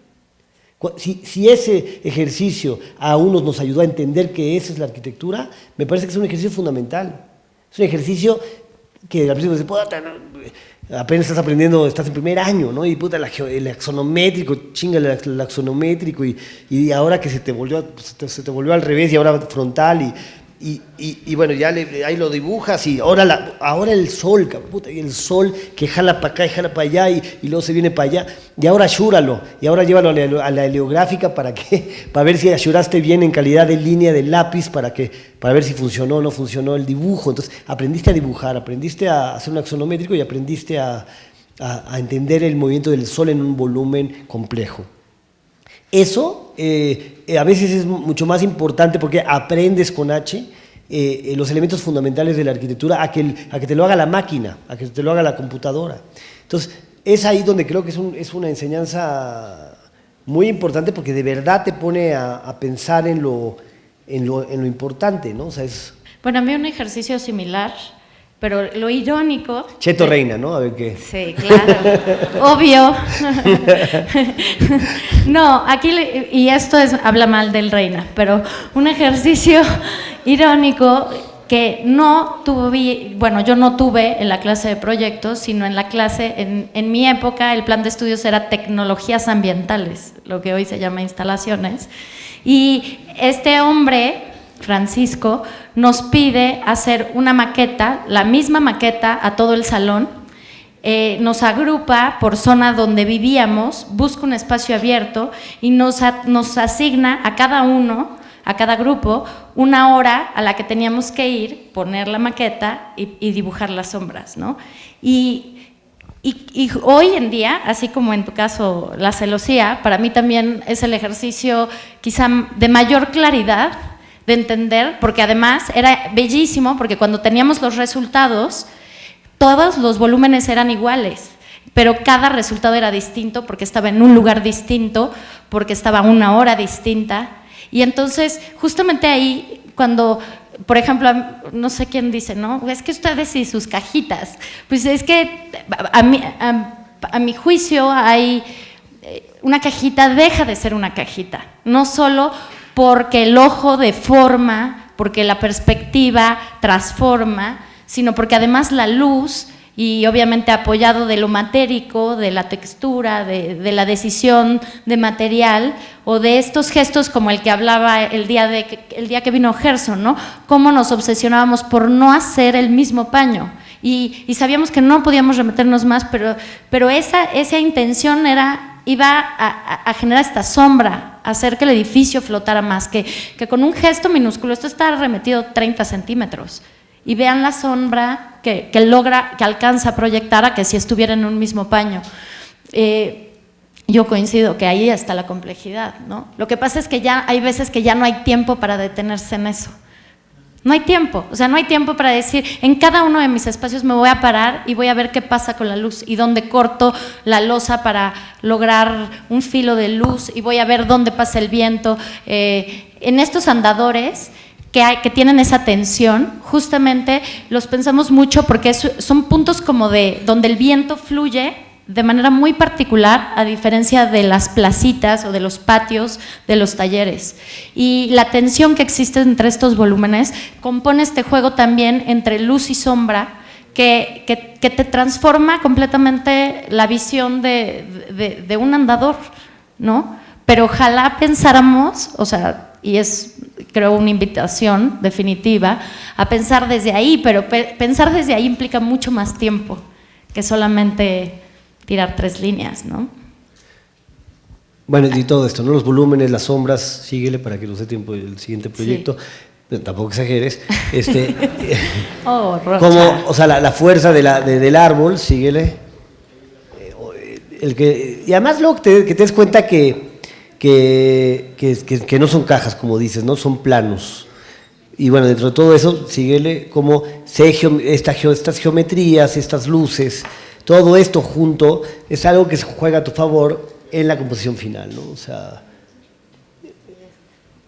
Si ese ejercicio a unos nos ayudó a entender que esa es la arquitectura, me parece que es un ejercicio fundamental. Es un ejercicio que al principio apenas estás aprendiendo, estás en primer año, ¿no? Y puta, el axonométrico, chinga el axonométrico, y ahora que se te volvió al revés y ahora frontal, y bueno, ya ahí lo dibujas, y ahora el sol, puta, y el sol que jala para acá y jala para allá, y luego se viene para allá, y ahora ashúralo, y ahora llévalo a la heliográfica para ver si ashuraste bien en calidad de línea del lápiz, para ver si funcionó o no funcionó el dibujo. Entonces aprendiste a dibujar, aprendiste a hacer un axonométrico y aprendiste a entender el movimiento del sol en un volumen complejo. Eso a veces es mucho más importante porque aprendes con H los elementos fundamentales de la arquitectura a que te lo haga la máquina, a que te lo haga la computadora. Entonces, es ahí donde creo que es una enseñanza muy importante, porque de verdad te pone a pensar en lo importante, ¿no? O sea, Bueno, a mí un ejercicio similar, pero lo irónico... Cheto Reina, ¿no? A ver qué... Sí, claro, obvio. No, aquí, y esto habla mal del Reina, pero un ejercicio irónico que yo no tuve en la clase de proyectos, sino en la clase, en mi época, el plan de estudios era tecnologías ambientales, lo que hoy se llama instalaciones, y este hombre... Francisco, nos pide hacer una maqueta, la misma maqueta a todo el salón, nos agrupa por zona donde vivíamos, busca un espacio abierto y nos asigna a cada uno, a cada grupo, una hora a la que teníamos que ir, poner la maqueta y dibujar las sombras, ¿no? Y hoy en día, así como en tu caso la celosía, para mí también es el ejercicio quizá de mayor claridad de entender, porque además era bellísimo, porque cuando teníamos los resultados, todos los volúmenes eran iguales, pero cada resultado era distinto, porque estaba en un lugar distinto, porque estaba a una hora distinta, y entonces justamente ahí, cuando, por ejemplo, no sé quién dice, ¿no? Es que ustedes y sus cajitas, pues es que a mi juicio hay una cajita deja de ser una cajita, no solo porque el ojo deforma, porque la perspectiva transforma, sino porque además la luz y obviamente apoyado de lo matérico, de la textura, de la decisión de material o de estos gestos como el que hablaba el día que vino Gerson, ¿no? Cómo nos obsesionábamos por no hacer el mismo paño y sabíamos que no podíamos remeternos más, pero esa intención iba a generar esta sombra, hacer que el edificio flotara más, que con un gesto minúsculo, esto está remetido 30 centímetros, y vean la sombra que alcanza a proyectar a que si estuviera en un mismo paño. Yo coincido que ahí está la complejidad, ¿no? Lo que pasa es que ya hay veces que ya no hay tiempo para detenerse en eso. No hay tiempo, o sea, no hay tiempo para decir, en cada uno de mis espacios me voy a parar y voy a ver qué pasa con la luz y dónde corto la losa para lograr un filo de luz y voy a ver dónde pasa el viento. En estos andadores que tienen esa tensión, justamente los pensamos mucho porque son puntos como donde el viento fluye de manera muy particular, a diferencia de las placitas o de los patios de los talleres. Y la tensión que existe entre estos volúmenes compone este juego también entre luz y sombra que te transforma completamente la visión de un andador, ¿no? Pero ojalá pensáramos, o sea, y es, creo, una invitación definitiva a pensar desde ahí, pero pensar desde ahí implica mucho más tiempo que solamente tirar 3 líneas, ¿no? Bueno, y todo esto, ¿no? Los volúmenes, las sombras, síguele para que nos dé tiempo el siguiente proyecto. Sí. Pero tampoco exageres. Como, o sea, la fuerza del árbol, síguele. Y además luego que te des cuenta que no son cajas, como dices, ¿no? Son planos. Y bueno, dentro de todo eso, síguele como estas geometrías, estas luces, todo esto junto es algo que se juega a tu favor en la composición final, ¿no? O sea,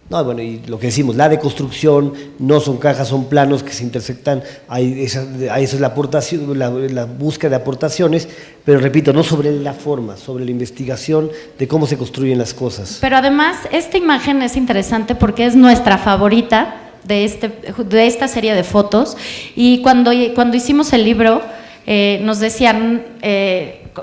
no, bueno, y lo que decimos, la deconstrucción, no son cajas, son planos que se intersectan, esa es la aportación, la búsqueda de aportaciones, pero repito, no sobre la forma, sobre la investigación de cómo se construyen las cosas. Pero además, esta imagen es interesante porque es nuestra favorita de esta serie de fotos, y cuando hicimos el libro, nos decían,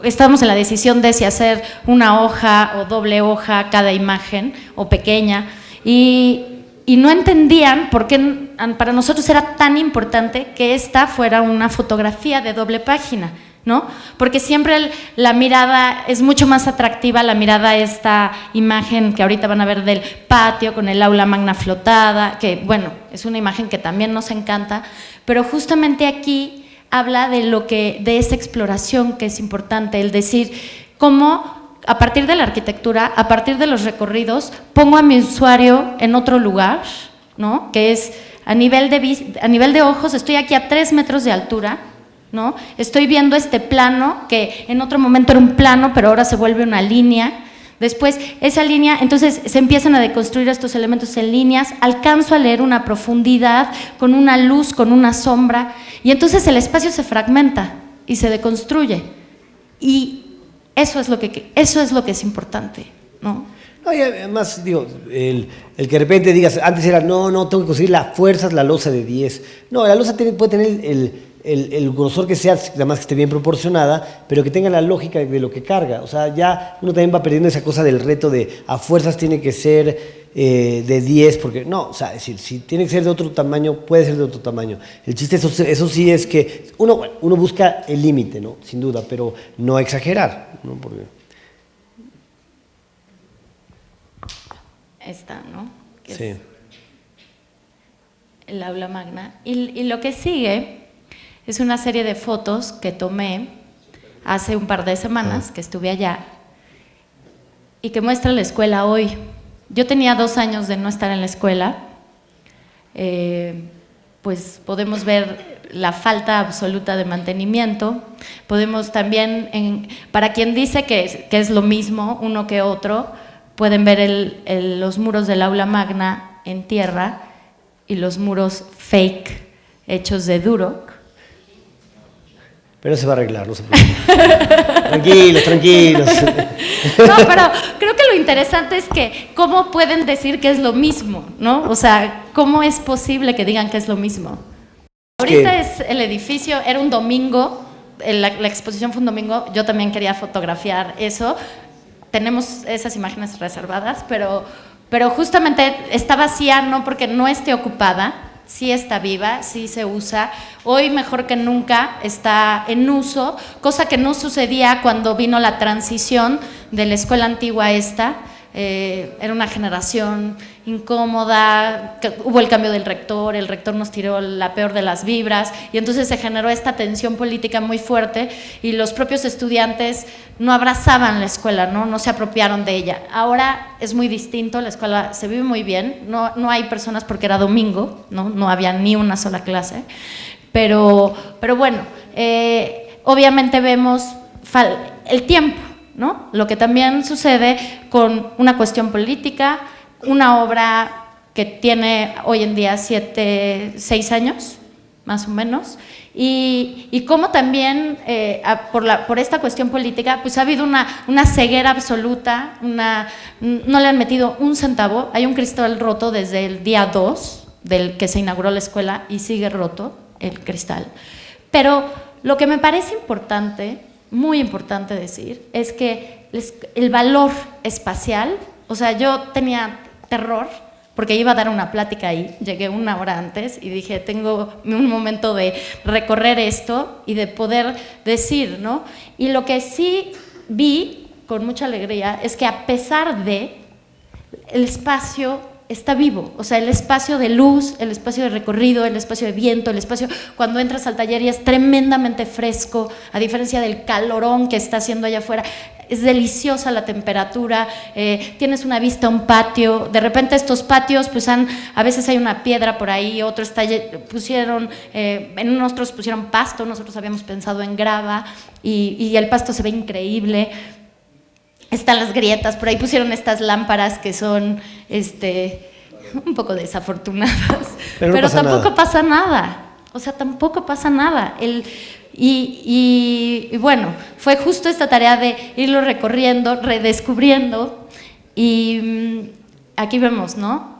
estábamos en la decisión de si hacer una hoja o doble hoja cada imagen, o pequeña, y no entendían por qué para nosotros era tan importante que esta fuera una fotografía de doble página, ¿no? Porque siempre la mirada es mucho más atractiva, la mirada, esta imagen que ahorita van a ver del patio con el aula magna flotada, que bueno, es una imagen que también nos encanta, pero justamente aquí habla de esa exploración que es importante, el decir cómo a partir de la arquitectura, a partir de los recorridos, pongo a mi usuario en otro lugar, ¿no? Que es a nivel de ojos, estoy aquí a 3 metros de altura, ¿no? Estoy viendo este plano que en otro momento era un plano, pero ahora se vuelve una línea. Después, esa línea, entonces se empiezan a deconstruir estos elementos en líneas, alcanzo a leer una profundidad con una luz, con una sombra, y entonces el espacio se fragmenta y se deconstruye. Y eso es lo que es importante, ¿no? No, y además, digo, el que de repente digas, antes era, no, tengo que conseguir las fuerzas, la losa de 10. No, la losa puede tener el grosor que sea, además que esté bien proporcionada, pero que tenga la lógica de lo que carga. O sea, ya uno también va perdiendo esa cosa del reto de a fuerzas tiene que ser de 10, porque no, o sea, es decir, si tiene que ser de otro tamaño, puede ser de otro tamaño. El chiste, eso sí es que uno busca el límite, ¿no? Sin duda, pero no exagerar, ¿no? Porque esta, ¿no? Que sí. Es el aula magna. Y lo que sigue es una serie de fotos que tomé hace un par de semanas que estuve allá y que muestra la escuela hoy. Yo tenía 2 años de no estar en la escuela, pues podemos ver la falta absoluta de mantenimiento, podemos también, para quien dice que es lo mismo uno que otro, pueden ver los muros del aula magna en tierra y los muros fake hechos de Duroc. Pero se va a arreglar, no se preocupen. Tranquilos. No, pero creo que lo interesante es que cómo pueden decir que es lo mismo, ¿no? O sea, ¿cómo es posible que digan que es lo mismo? Ahorita es el edificio, era un domingo, la exposición fue un domingo, yo también quería fotografiar eso. Tenemos esas imágenes reservadas, pero justamente está vacía no porque no esté ocupada, sí está viva, sí se usa. Hoy mejor que nunca está en uso, cosa que no sucedía cuando vino la transición de la escuela antigua a esta. Era una generación incómoda, hubo el cambio del rector, el rector nos tiró la peor de las vibras y entonces se generó esta tensión política muy fuerte y los propios estudiantes no abrazaban la escuela, no se apropiaron de ella. Ahora es muy distinto, la escuela se vive muy bien, no hay personas porque era domingo, no había ni una sola clase, pero bueno, obviamente vemos el tiempo, ¿no? Lo que también sucede con una cuestión política, una obra que tiene hoy en día 6 años, más o menos, y cómo también por esta cuestión política pues ha habido una ceguera absoluta, no le han metido un centavo, hay un cristal roto desde el día 2 del que se inauguró la escuela y sigue roto el cristal, pero lo que me parece importante, muy importante decir, es que el valor espacial, o sea, yo tenía terror porque iba a dar una plática ahí, llegué 1 hora antes y dije, tengo un momento de recorrer esto y de poder decir, ¿no? Y lo que sí vi con mucha alegría es que a pesar de el espacio está vivo, o sea, el espacio de luz, el espacio de recorrido, el espacio de viento, el espacio cuando entras al taller y es tremendamente fresco, a diferencia del calorón que está haciendo allá afuera, es deliciosa la temperatura, tienes una vista a un patio, de repente estos patios, pues a veces hay una piedra por ahí, otros pusieron pasto, nosotros habíamos pensado en grava y el pasto se ve increíble. Están las grietas, por ahí pusieron estas lámparas que son un poco desafortunadas, pero tampoco pasa nada, o sea, tampoco pasa nada. Y bueno, fue justo esta tarea de irlo recorriendo, redescubriendo, y aquí vemos, ¿no?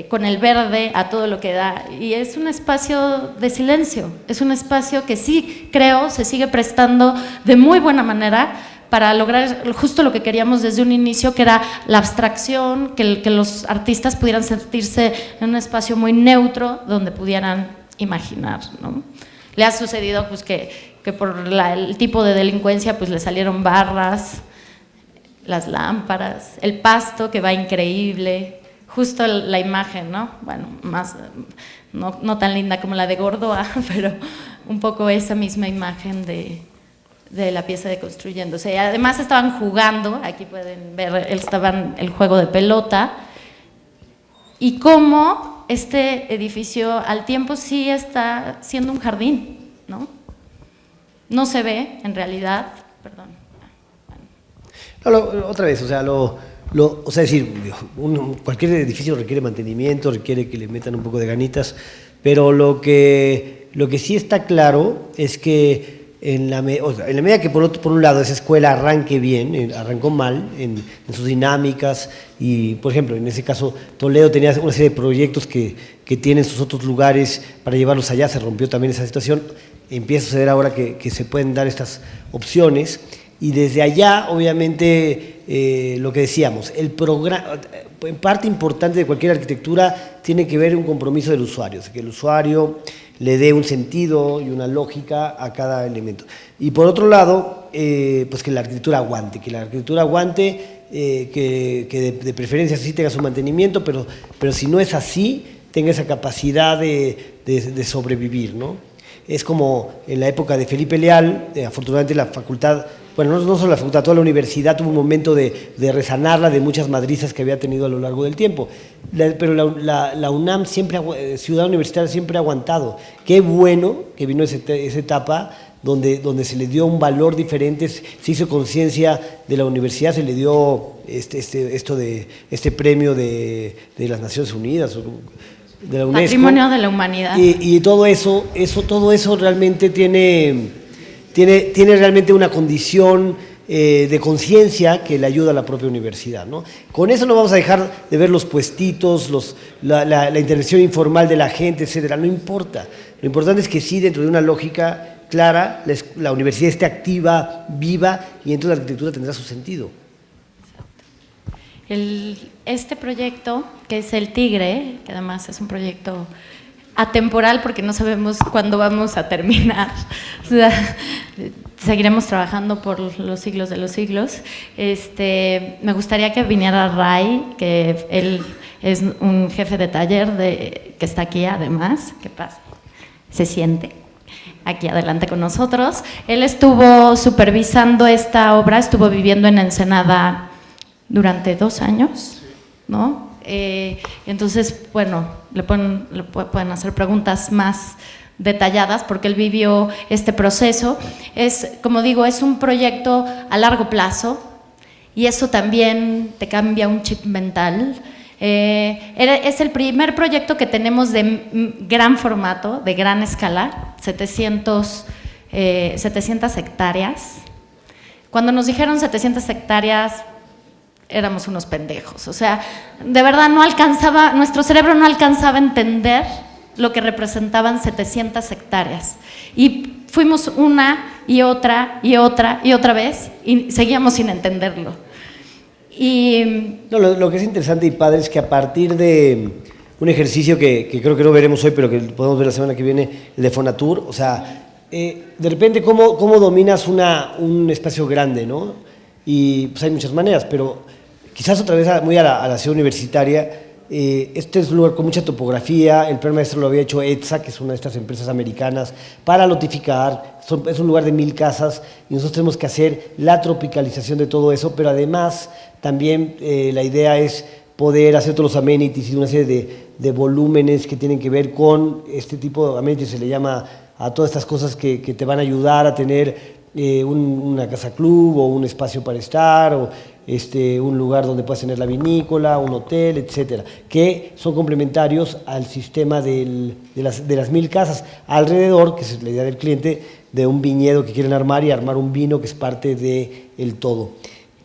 Con el verde a todo lo que da, y es un espacio de silencio, es un espacio que sí creo se sigue prestando de muy buena manera para lograr justo lo que queríamos desde un inicio, que era la abstracción, que los artistas pudieran sentirse en un espacio muy neutro donde pudieran imaginar, ¿no? Le ha sucedido pues, que por el tipo de delincuencia pues, le salieron barras, las lámparas, el pasto que va increíble, justo la imagen, ¿no? Bueno, no tan linda como la de Gordoa, pero un poco esa misma imagen de la pieza de Construyéndose. Además estaban jugando, aquí pueden ver, estaban el juego de pelota, y cómo este edificio al tiempo sí está siendo un jardín, ¿no? No se ve en realidad, perdón. Otra vez, o sea, es decir, cualquier edificio requiere mantenimiento, requiere que le metan un poco de ganitas, pero lo que sí está claro es que en la medida que por un lado esa escuela arranque bien, arrancó mal en sus dinámicas y, por ejemplo, en ese caso Toledo tenía una serie de proyectos que tiene en sus otros lugares para llevarlos allá, se rompió también esa situación, empieza a suceder ahora que se pueden dar estas opciones y desde allá, obviamente, lo que decíamos, el programa, en parte importante de cualquier arquitectura tiene que ver un compromiso del usuario, o sea, que el usuario le dé un sentido y una lógica a cada elemento. Y por otro lado, pues que la arquitectura aguante, que de preferencia sí tenga su mantenimiento, pero si no es así, tenga esa capacidad de sobrevivir, ¿no? Es como en la época de Felipe Leal, afortunadamente la facultad, bueno, no solo la facultad, toda la universidad tuvo un momento de resanarla de muchas madrizas que había tenido a lo largo del tiempo. Pero la UNAM, Ciudad Universitaria, siempre ha aguantado. Qué bueno que vino esa etapa donde se le dio un valor diferente, se hizo conciencia de la universidad, se le dio este premio de las Naciones Unidas, de la UNESCO. Patrimonio de la Humanidad. Y todo eso realmente tiene realmente una condición de conciencia que le ayuda a la propia universidad, ¿no? Con eso no vamos a dejar de ver los puestitos, la intervención informal de la gente, etcétera, no importa. Lo importante es que sí, dentro de una lógica, clara, la universidad esté activa, viva, y entonces la arquitectura tendrá su sentido. Este proyecto, que es el Tigre, que además es un proyecto atemporal porque no sabemos cuándo vamos a terminar, o sea, seguiremos trabajando por los siglos de los siglos. Me gustaría que viniera Ray, que él es un jefe de taller que está aquí además, ¿qué pasa? Se siente aquí adelante con nosotros. Él estuvo supervisando esta obra, estuvo viviendo en Ensenada durante 2 años, ¿no? Entonces, bueno, le pueden hacer preguntas más detalladas porque él vivió este proceso. Como digo, es un proyecto a largo plazo y eso también te cambia un chip mental. Es el primer proyecto que tenemos de gran formato, de gran escala, 700 hectáreas. Cuando nos dijeron 700 hectáreas, éramos unos pendejos, o sea, de verdad nuestro cerebro no alcanzaba a entender lo que representaban 700 hectáreas. Y fuimos una y otra y otra y otra vez y seguíamos sin entenderlo. No, lo que es interesante y padre es que a partir de un ejercicio que creo que no veremos hoy, pero que podemos ver la semana que viene, el de Fonatur, o sea, de repente cómo dominas un espacio grande, ¿no? Y pues hay muchas maneras, pero quizás otra vez muy a la ciudad universitaria. Este es un lugar con mucha topografía. El plan maestro lo había hecho ETSA, que es una de estas empresas americanas, para lotificar. Es un lugar de 1000 casas y nosotros tenemos que hacer la tropicalización de todo eso, pero además también la idea es poder hacer todos los amenities y una serie de volúmenes que tienen que ver con este tipo de amenities. Se le llama a todas estas cosas que te van a ayudar a tener una casa club o un espacio para estar o un lugar donde puedas tener la vinícola, un hotel, etcétera, que son complementarios al sistema de las 1000 casas alrededor, que es la idea del cliente, de un viñedo que quieren armar y armar un vino que es parte del todo.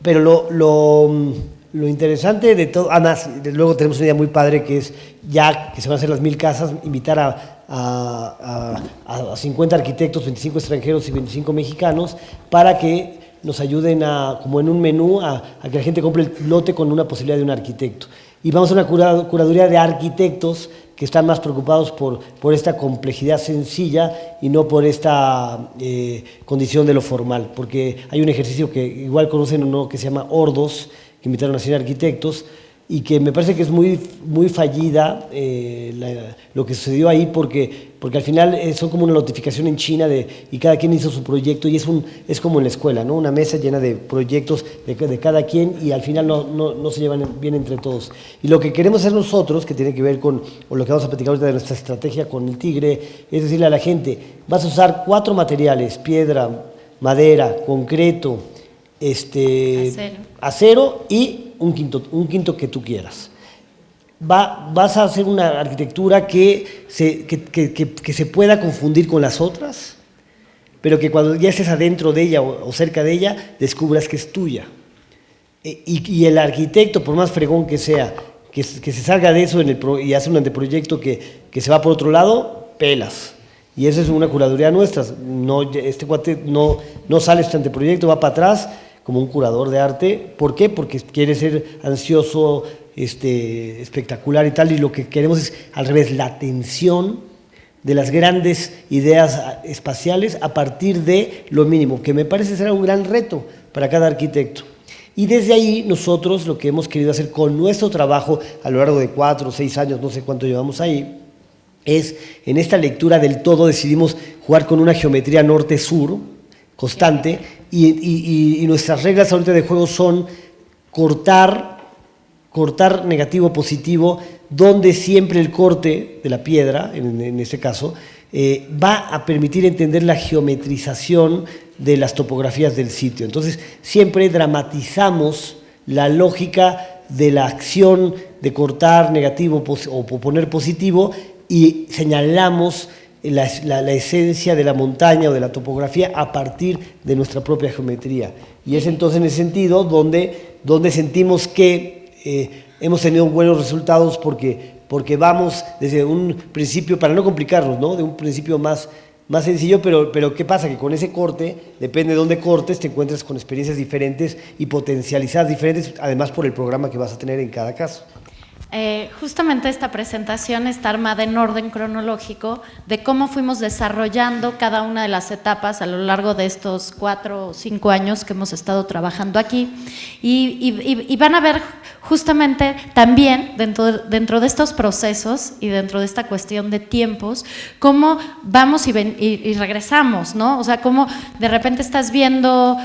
Pero lo interesante de todo, además, luego tenemos una idea muy padre que es, ya que se van a hacer las 1000 casas, invitar a 50 arquitectos, 25 extranjeros y 25 mexicanos, para que nos ayuden como en un menú, a que la gente compre el lote con una posibilidad de un arquitecto. Y vamos a una curaduría de arquitectos que están más preocupados por esta complejidad sencilla y no por esta condición de lo formal, porque hay un ejercicio que igual conocen o no, que se llama Ordos, que invitaron a 100 arquitectos, y que me parece que es muy, muy fallida lo que sucedió ahí, porque al final son como una notificación en China y cada quien hizo su proyecto, y es como en la escuela, ¿no? Una mesa llena de proyectos de cada quien, y al final no se llevan bien entre todos. Y lo que queremos hacer nosotros, que tiene que ver o lo que vamos a platicar ahorita de nuestra estrategia con el Tigre, es decirle a la gente: vas a usar 4 materiales: piedra, madera, concreto, acero y un quinto que tú quieras. Vas a hacer una arquitectura que se pueda confundir con las otras, pero que cuando ya estés adentro de ella o cerca de ella, descubras que es tuya. Y el arquitecto, por más fregón que sea, que se salga de eso y hace un anteproyecto que se va por otro lado, pelas. Y esa es una curaduría nuestra. Este cuate no sale este anteproyecto, va para atrás como un curador de arte. ¿Por qué? Porque quiere ser ansioso, espectacular y tal, y lo que queremos es al revés, la atención de las grandes ideas espaciales a partir de lo mínimo, que me parece ser un gran reto para cada arquitecto. Y desde ahí nosotros lo que hemos querido hacer con nuestro trabajo a lo largo de 4 o 6 años, no sé cuánto llevamos ahí, es en esta lectura del todo decidimos jugar con una geometría norte-sur constante, y nuestras reglas ahorita de juego son cortar negativo, positivo, donde siempre el corte de la piedra, en este caso, va a permitir entender la geometrización de las topografías del sitio. Entonces, siempre dramatizamos la lógica de la acción de cortar negativo o poner positivo, y señalamos la esencia de la montaña o de la topografía a partir de nuestra propia geometría. Y es entonces en ese sentido donde sentimos que hemos tenido buenos resultados, porque vamos desde un principio, para no complicarnos, ¿no? De un principio más más sencillo, pero ¿qué pasa? Que con ese corte, depende de dónde cortes, te encuentras con experiencias diferentes y potencializadas diferentes, además por el programa que vas a tener en cada caso. Justamente esta presentación está armada en orden cronológico de cómo fuimos desarrollando cada una de las etapas a lo largo de estos 4 o 5 años que hemos estado trabajando aquí y van a ver justamente también dentro de estos procesos y dentro de esta cuestión de tiempos cómo vamos y regresamos, ¿no? O sea, cómo de repente estás viendo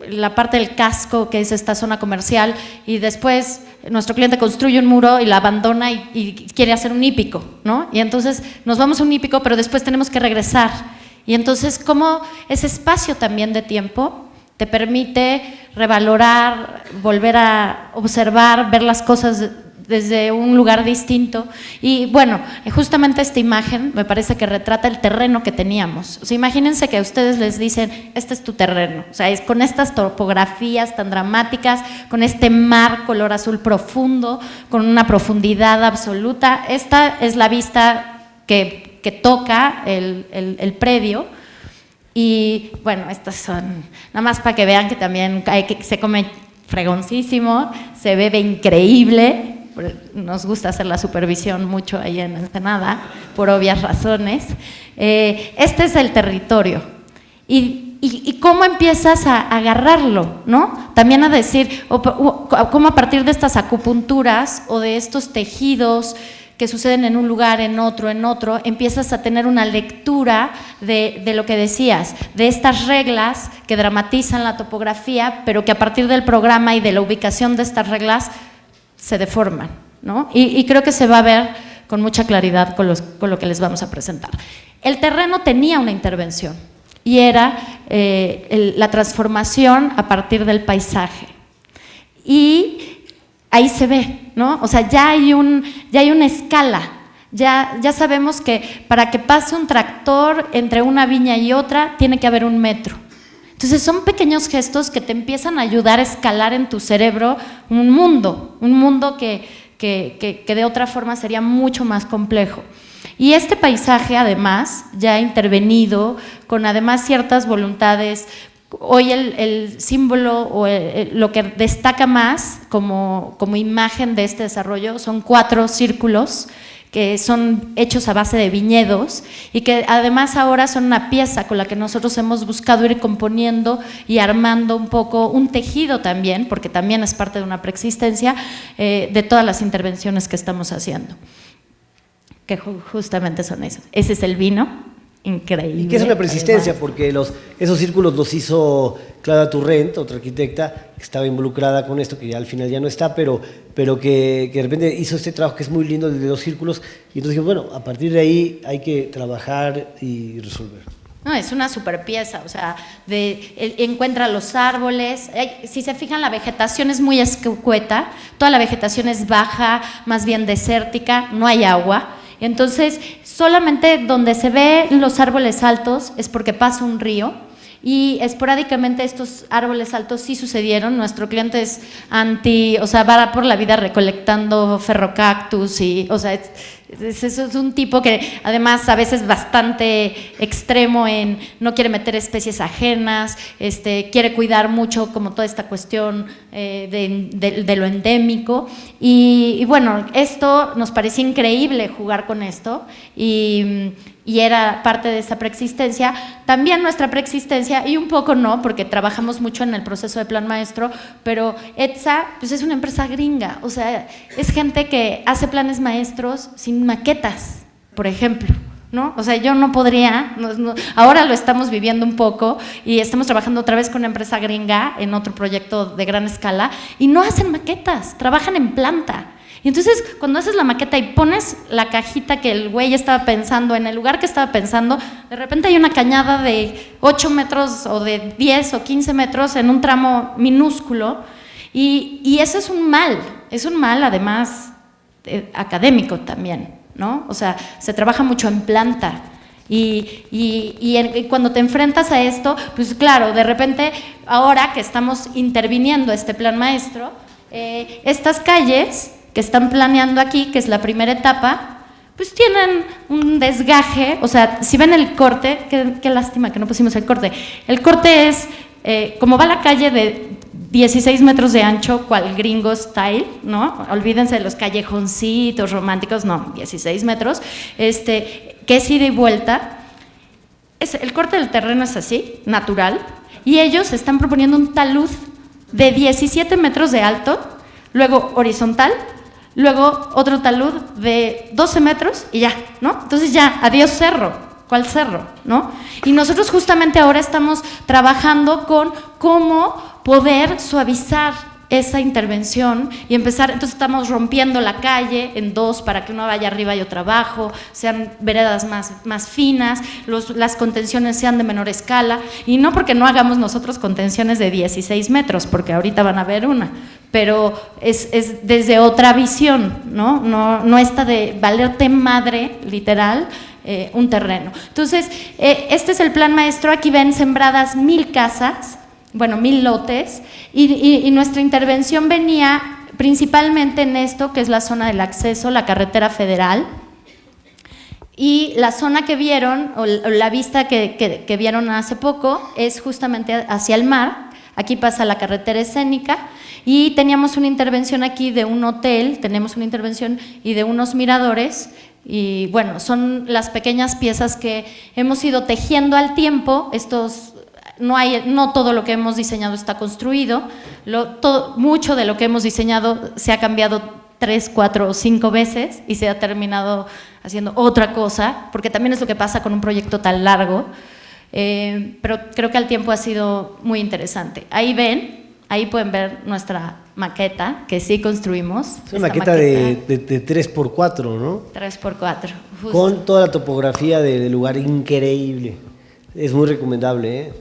la parte del casco, que es esta zona comercial, y después nuestro cliente construye un muro y la abandona y quiere hacer un hípico, ¿no? Y entonces nos vamos a un hípico, pero después tenemos que regresar. Y entonces, ¿cómo ese espacio también de tiempo te permite revalorar, volver a observar, ver las cosas desde un lugar distinto? Y bueno, justamente esta imagen me parece que retrata el terreno que teníamos. O sea, imagínense que a ustedes les dicen, este es tu terreno, o sea, es con estas topografías tan dramáticas, con este mar color azul profundo, con una profundidad absoluta. Esta es la vista que toca el predio. Y bueno, estas son, nada más para que vean que también se come fregoncísimo, se bebe increíble. Nos gusta hacer la supervisión mucho ahí en Ensenada, por obvias razones. Este es el territorio. Y cómo empiezas a agarrarlo, ¿no? También a decir, cómo a partir de estas acupunturas o de estos tejidos que suceden en un lugar, en otro, empiezas a tener una lectura de lo que decías, de estas reglas que dramatizan la topografía, pero que a partir del programa y de la ubicación de estas reglas se deforman, ¿no? Y creo que se va a ver con mucha claridad con lo que les vamos a presentar. El terreno tenía una intervención y era la transformación a partir del paisaje. Y ahí se ve, ¿no? O sea, ya hay una escala. Ya sabemos que para que pase un tractor entre una viña y otra tiene que haber 1 metro. Entonces son pequeños gestos que te empiezan a ayudar a escalar en tu cerebro un mundo que de otra forma sería mucho más complejo. Y este paisaje además ya ha intervenido con además ciertas voluntades. Hoy el símbolo o lo que destaca más como imagen de este desarrollo son 4 círculos que son hechos a base de viñedos y que además ahora son una pieza con la que nosotros hemos buscado ir componiendo y armando un poco un tejido también, porque también es parte de una preexistencia de todas las intervenciones que estamos haciendo, que justamente son esos. Ese es el vino. Increíble. Y que es una persistencia, porque esos círculos los hizo Clara Turrent, otra arquitecta que estaba involucrada con esto, que ya al final ya no está, pero que de repente hizo este trabajo que es muy lindo desde los círculos, y entonces dijimos, bueno, a partir de ahí hay que trabajar y resolver. No, es una super pieza, o sea, encuentra los árboles. Si se fijan, la vegetación es muy escueta, toda la vegetación es baja, más bien desértica, no hay agua. Entonces, solamente donde se ven los árboles altos es porque pasa un río, y esporádicamente estos árboles altos sí sucedieron. Nuestro cliente es o sea, va por la vida recolectando ferrocactus y, o sea, es un tipo que además a veces bastante extremo en no quiere meter especies ajenas, quiere cuidar mucho como toda esta cuestión de lo endémico y bueno, esto nos parecía increíble jugar con esto y era parte de esa preexistencia, también nuestra preexistencia y un poco no, porque trabajamos mucho en el proceso de plan maestro, pero ETSA pues es una empresa gringa, o sea, es gente que hace planes maestros sin maquetas, por ejemplo, ¿no? O sea, yo no podría, ahora lo estamos viviendo un poco y estamos trabajando otra vez con una empresa gringa en otro proyecto de gran escala y no hacen maquetas, trabajan en planta. Y entonces, cuando haces la maqueta y pones la cajita que el güey estaba pensando en el lugar que estaba pensando, de repente hay una cañada de 8 metros o de 10 o 15 metros en un tramo minúsculo y eso es un mal además académico también, ¿no? O sea, se trabaja mucho en planta. Y cuando te enfrentas a esto, pues claro, de repente, ahora que estamos interviniendo este plan maestro, estas calles que están planeando aquí, que es la primera etapa, pues tienen un desgaje, o sea, si ven el corte, qué lástima que no pusimos el corte. El corte es, como va la calle de 16 metros de ancho, cual gringo style, ¿no? Olvídense de los callejoncitos románticos, no, 16 metros, que es ida y vuelta. El corte del terreno es así, natural, y ellos están proponiendo un talud de 17 metros de alto, luego horizontal, luego otro talud de 12 metros y ya, ¿no? Entonces ya, adiós cerro, ¿cuál cerro? ¿No? Y nosotros justamente ahora estamos trabajando con cómo poder suavizar esa intervención y empezar, entonces estamos rompiendo la calle en dos para que uno vaya arriba y otro abajo, sean veredas más finas, las contenciones sean de menor escala, y no porque no hagamos nosotros contenciones de 16 metros, porque ahorita van a ver una, pero es desde otra visión, no esta de valerte madre, literal, un terreno. Entonces, este es el plan maestro, aquí ven sembradas 1000 casas, bueno, 1000 lotes, y nuestra intervención venía principalmente en esto, que es la zona del acceso, la carretera federal, y la zona que vieron, o la vista que vieron hace poco, es justamente hacia el mar. Aquí pasa la carretera escénica, y teníamos una intervención aquí de un hotel, tenemos una intervención y de unos miradores, y bueno, son las pequeñas piezas que hemos ido tejiendo al tiempo. No todo lo que hemos diseñado está construido, mucho de lo que hemos diseñado se ha cambiado 3, 4 o 5 veces y se ha terminado haciendo otra cosa, porque también es lo que pasa con un proyecto tan largo, pero creo que al tiempo ha sido muy interesante. Ahí pueden ver nuestra maqueta, que sí construimos. Es una maqueta de 3x4, ¿no? 3x4, justo. Con toda la topografía del lugar increíble. Es muy recomendable, ¿eh?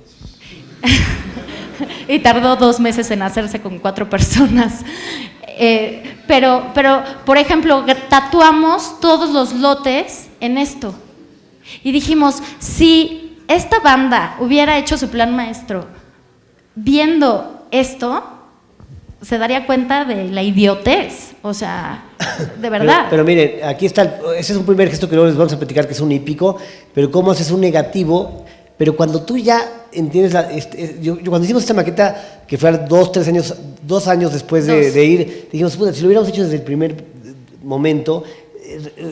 Y tardó 2 meses en hacerse con 4 personas. Pero, por ejemplo, tatuamos todos los lotes en esto. Y dijimos, si esta banda hubiera hecho su plan maestro viendo esto, se daría cuenta de la idiotez, o sea, de verdad. Pero miren, aquí está, ese es un primer gesto que luego les vamos a platicar, que es un hípico, pero cómo haces un negativo. Pero cuando tú ya entiendes, yo cuando hicimos esta maqueta, que fue 2 años después de ir, dijimos, puta, si lo hubiéramos hecho desde el primer momento,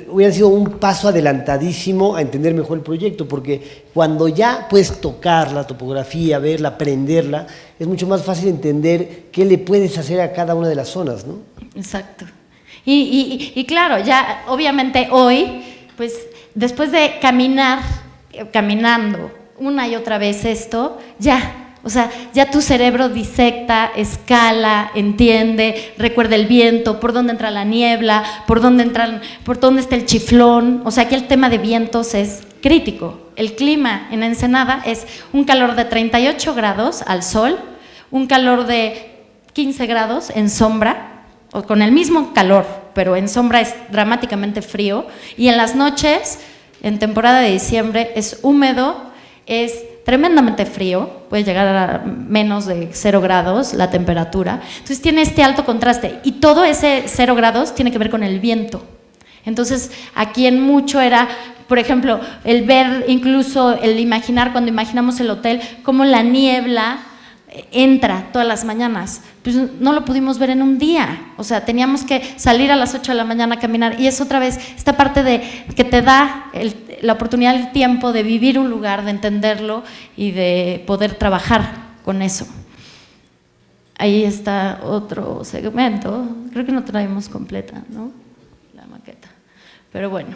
hubiera sido un paso adelantadísimo a entender mejor el proyecto, porque cuando ya puedes tocar la topografía, verla, aprenderla, es mucho más fácil entender qué le puedes hacer a cada una de las zonas, ¿no? Exacto. Y claro, ya obviamente hoy, pues después de caminando una y otra vez esto, o sea, ya tu cerebro disecta, escala, entiende, recuerda el viento, por dónde entra la niebla, por dónde está el chiflón. O sea, aquí el tema de vientos es crítico. El clima en Ensenada es un calor de 38 grados al sol, un calor de 15 grados en sombra, o con el mismo calor, pero en sombra es dramáticamente frío, y en las noches, en temporada de diciembre, es húmedo, es tremendamente frío, puede llegar a menos de 0 grados la temperatura. Entonces tiene este alto contraste, y todo ese 0 grados tiene que ver con el viento. Entonces aquí en mucho era, por ejemplo, el ver, incluso el imaginar, cuando imaginamos el hotel, cómo la niebla entra todas las mañanas. Pues no lo pudimos ver en un día, o sea, teníamos que salir a las 8 de la mañana a caminar, y es otra vez esta parte de que te da la oportunidad, el tiempo de vivir un lugar, de entenderlo y de poder trabajar con eso. Ahí está otro segmento, creo que no traemos completa, ¿no? La maqueta, pero bueno.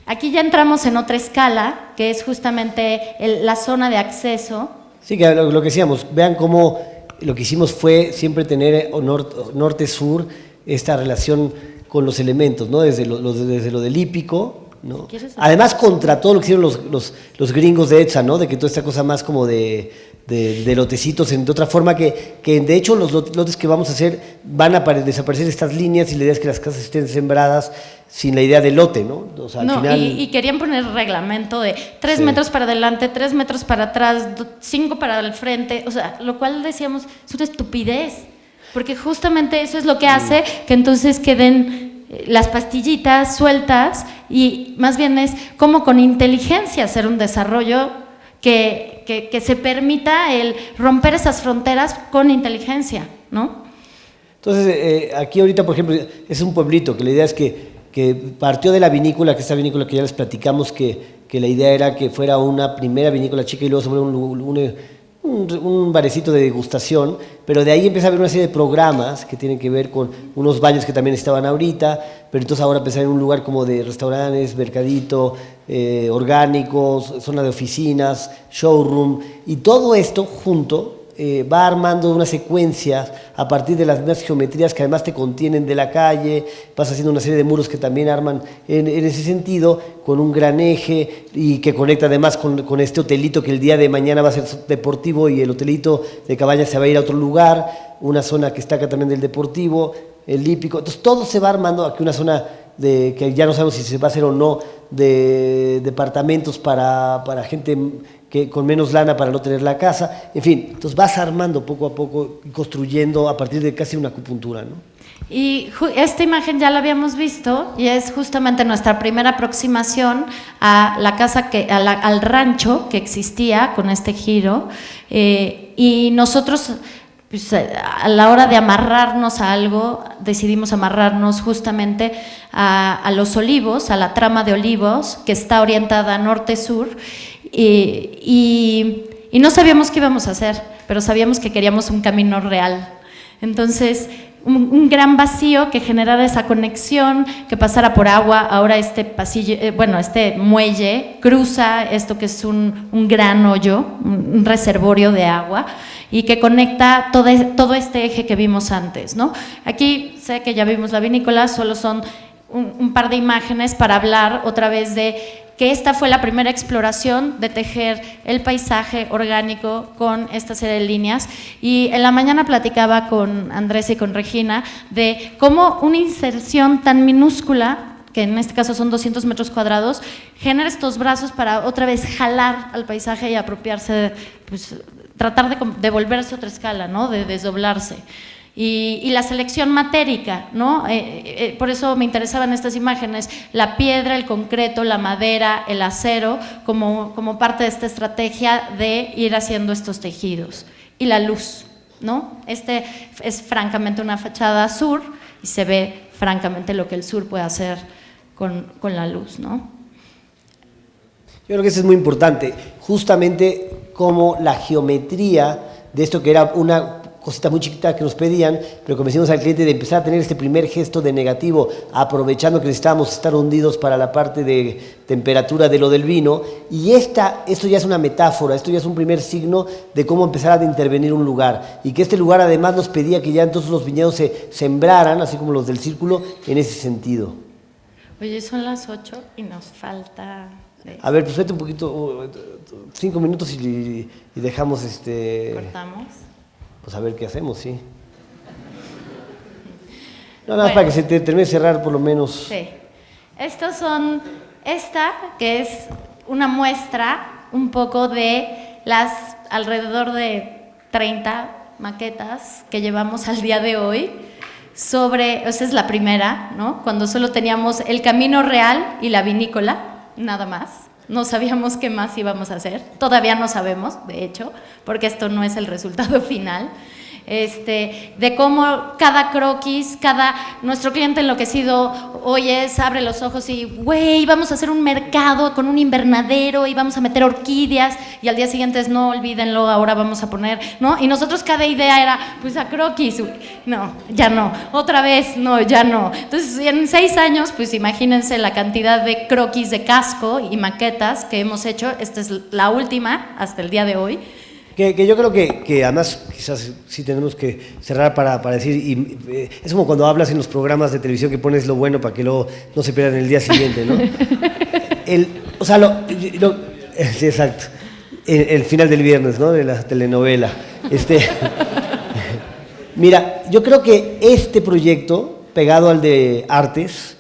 Aquí ya entramos en otra escala, que es justamente la zona de acceso. Sí, que lo que decíamos, vean cómo lo que hicimos fue siempre tener norte-sur, esta relación con los elementos, ¿no? Desde lo del hípico, ¿no? Además, contra todo lo que hicieron los gringos de ETSA, ¿no? De que toda esta cosa más como de lotecitos, de otra forma que de hecho los lotes que vamos a hacer van a desaparecer estas líneas, y la idea es que las casas estén sembradas sin la idea de lote, ¿no? O sea, al final... y querían poner reglamento de 3 metros para adelante, 3 metros para atrás, 5 para el frente, o sea, lo cual decíamos, es una estupidez, porque justamente eso es lo que hace que entonces queden las pastillitas sueltas, y más bien es cómo con inteligencia hacer un desarrollo que se permita el romper esas fronteras con inteligencia, ¿no? Entonces, aquí ahorita, por ejemplo, es un pueblito que la idea es que partió de la vinícola, que esta vinícola que ya les platicamos, que la idea era que fuera una primera vinícola chica y luego se vuelve un barecito de degustación, pero de ahí empieza a haber una serie de programas que tienen que ver con unos baños que también estaban ahorita, pero entonces ahora empezar en un lugar como de restaurantes, mercadito, orgánicos, zona de oficinas, showroom, y todo esto junto va armando una secuencia a partir de las mismas geometrías que además te contienen de la calle, vas haciendo una serie de muros que también arman en ese sentido, con un gran eje y que conecta además con este hotelito que el día de mañana va a ser deportivo y el hotelito de Cabañas se va a ir a otro lugar, una zona que está acá también del deportivo, el hípico, entonces todo se va armando aquí una zona que ya no sabemos si se va a hacer o no, de departamentos para gente que con menos lana para no tener la casa, en fin, entonces vas armando poco a poco y construyendo a partir de casi una acupuntura, ¿no? Y esta imagen ya la habíamos visto y es justamente nuestra primera aproximación a la casa, al rancho que existía con este giro, y nosotros, pues, a la hora de amarrarnos a algo, decidimos amarrarnos justamente a los olivos, a la trama de olivos que está orientada norte-sur, y no sabíamos qué íbamos a hacer, pero sabíamos que queríamos un camino real. Entonces, un gran vacío que generara esa conexión, que pasara por agua. Ahora este pasillo, este muelle cruza esto que es un gran hoyo, un reservorio de agua, y que conecta todo este eje que vimos antes, ¿no? Aquí sé que ya vimos la vinícola, solo son un par de imágenes para hablar otra vez de que esta fue la primera exploración de tejer el paisaje orgánico con esta serie de líneas. Y en la mañana platicaba con Andrés y con Regina de cómo una inserción tan minúscula, que en este caso son 200 metros cuadrados, genera estos brazos para otra vez jalar al paisaje y apropiarse, pues, tratar de devolverse a otra escala, ¿no? De desdoblarse. Y la selección matérica, ¿no? Por eso me interesaban estas imágenes, la piedra, el concreto, la madera, el acero, como parte de esta estrategia de ir haciendo estos tejidos. Y la luz, ¿no? Este es francamente una fachada sur y se ve francamente lo que el sur puede hacer con la luz, ¿no? Yo creo que eso es muy importante, justamente como la geometría de esto que era una cosita muy chiquita que nos pedían, pero convencimos al cliente de empezar a tener este primer gesto de negativo, aprovechando que necesitábamos estar hundidos para la parte de temperatura de lo del vino, y esto ya es una metáfora, esto ya es un primer signo de cómo empezar a intervenir un lugar, y que este lugar además nos pedía que ya entonces los viñedos se sembraran, así como los del círculo, en ese sentido. Oye, son las 8 y nos falta... A ver, pues vete un poquito, 5 minutos y dejamos ¿Cortamos? Pues a ver qué hacemos, sí. No, nada más para que se termine de cerrar por lo menos. Sí. Esta que es una muestra un poco de las alrededor de 30 maquetas que llevamos al día de hoy esa es la primera, ¿no? Cuando solo teníamos el camino real y la vinícola, nada más. No sabíamos qué más íbamos a hacer, todavía no sabemos, de hecho, porque esto no es el resultado final. De cómo cada croquis, nuestro cliente enloquecido hoy abre los ojos y, güey, vamos a hacer un mercado con un invernadero y vamos a meter orquídeas, y al día siguiente es, no, olvídenlo, ahora vamos a poner, ¿no? Y nosotros cada idea era, pues a croquis, no, ya no, otra vez, no, ya no. Entonces, en 6 años, pues imagínense la cantidad de croquis de casco y maquetas que hemos hecho. Esta es la última hasta el día de hoy. Que yo creo que además quizás sí tenemos que cerrar para decir, es como cuando hablas en los programas de televisión que pones lo bueno para que luego no se pierdan el día siguiente, ¿no? Sí, exacto, el final del viernes, ¿no? De la telenovela. Mira, yo creo que este proyecto, pegado al de Artes,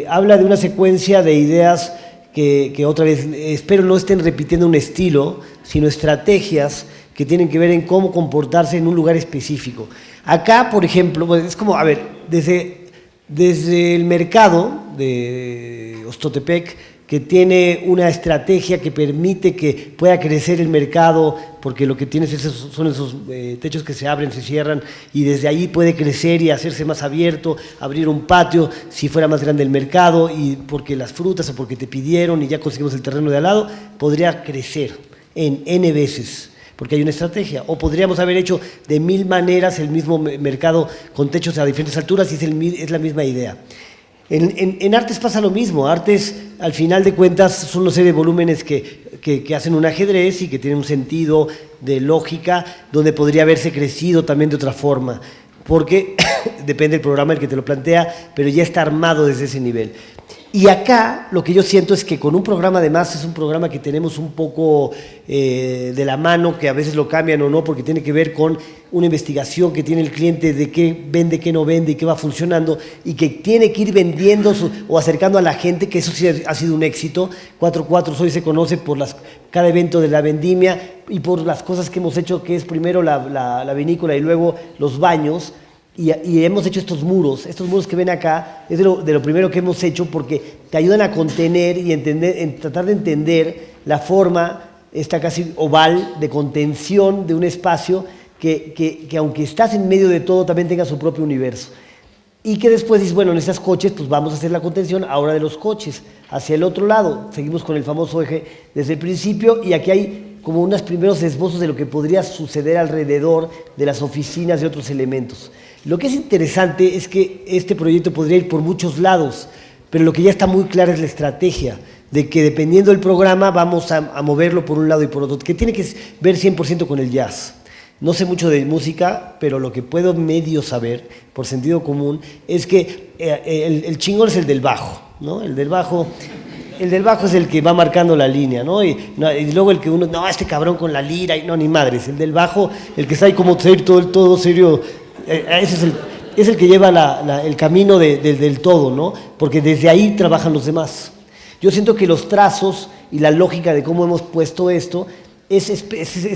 habla de una secuencia de ideas que otra vez, espero no estén repitiendo un estilo, sino estrategias que tienen que ver en cómo comportarse en un lugar específico. Acá, por ejemplo, pues es como, a ver, desde Desde el mercado de Oxtotepec, que tiene una estrategia que permite que pueda crecer el mercado, porque lo que tienes son esos techos que se abren, se cierran, y desde ahí puede crecer y hacerse más abierto, abrir un patio, si fuera más grande el mercado, y porque las frutas o porque te pidieron y ya conseguimos el terreno de al lado, podría crecer en N veces, porque hay una estrategia. O podríamos haber hecho de 1000 maneras el mismo mercado con techos a diferentes alturas y es la misma idea. En artes pasa lo mismo. Artes, al final de cuentas, son una serie de volúmenes que hacen un ajedrez y que tienen un sentido de lógica donde podría haberse crecido también de otra forma, porque depende del programa el que te lo plantea, pero ya está armado desde ese nivel. Y acá lo que yo siento es que con un programa, además, es un programa que tenemos un poco de la mano, que a veces lo cambian o no, porque tiene que ver con una investigación que tiene el cliente de qué vende, qué no vende y qué va funcionando, y que tiene que ir vendiendo o acercando a la gente, que eso sí ha sido un éxito. 4-4 hoy se conoce por cada evento de la vendimia y por las cosas que hemos hecho, que es primero la vinícola y luego los baños. Y hemos hecho estos muros que ven acá, es de lo primero que hemos hecho, porque te ayudan a contener y tratar de entender la forma, esta casi oval, de contención de un espacio que aunque estás en medio de todo, también tenga su propio universo. Y que después dices, bueno, en estos coches, pues vamos a hacer la contención ahora de los coches, hacia el otro lado. Seguimos con el famoso eje desde el principio, y aquí hay como unos primeros esbozos de lo que podría suceder alrededor de las oficinas y otros elementos. Lo que es interesante es que este proyecto podría ir por muchos lados, pero lo que ya está muy claro es la estrategia, de que dependiendo del programa vamos a moverlo por un lado y por otro, que tiene que ver 100% con el jazz. No sé mucho de música, pero lo que puedo medio saber, por sentido común, es que el chingón es el del bajo, ¿no? El del bajo es el que va marcando la línea, ¿no? Y luego el que uno, no, este cabrón con la lira, y no, ni madres. El del bajo, el que está ahí como todo serio, ese es el que lleva el camino del todo, ¿no? Porque desde ahí trabajan los demás. Yo siento que los trazos y la lógica de cómo hemos puesto esto es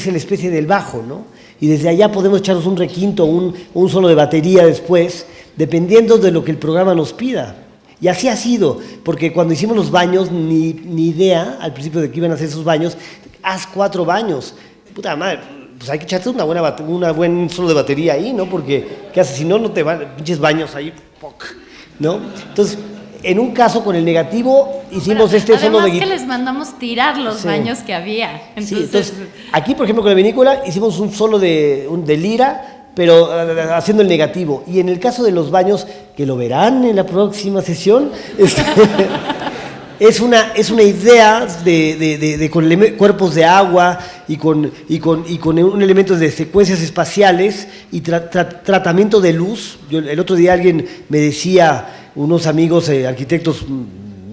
la especie del bajo, ¿no? Y desde allá podemos echarnos un requinto, un solo de batería después, dependiendo de lo que el programa nos pida. Y así ha sido, porque cuando hicimos los baños, ni idea al principio de que iban a hacer esos baños. Haz 4 baños. Puta madre, pues hay que echarte una buen solo de batería ahí, ¿no? Porque, ¿qué haces? Si no, no te van, pinches baños ahí, ¿no? Entonces, en un caso con el negativo, hicimos solo de guitarra. Además que les mandamos tirar los baños que había. Entonces, aquí, por ejemplo, con la vinícola, hicimos un solo de lira, pero haciendo el negativo. Y en el caso de los baños, que lo verán en la próxima sesión, es una idea con cuerpos de agua y con un elemento de secuencias espaciales y tratamiento de luz. El otro día alguien me decía, unos amigos arquitectos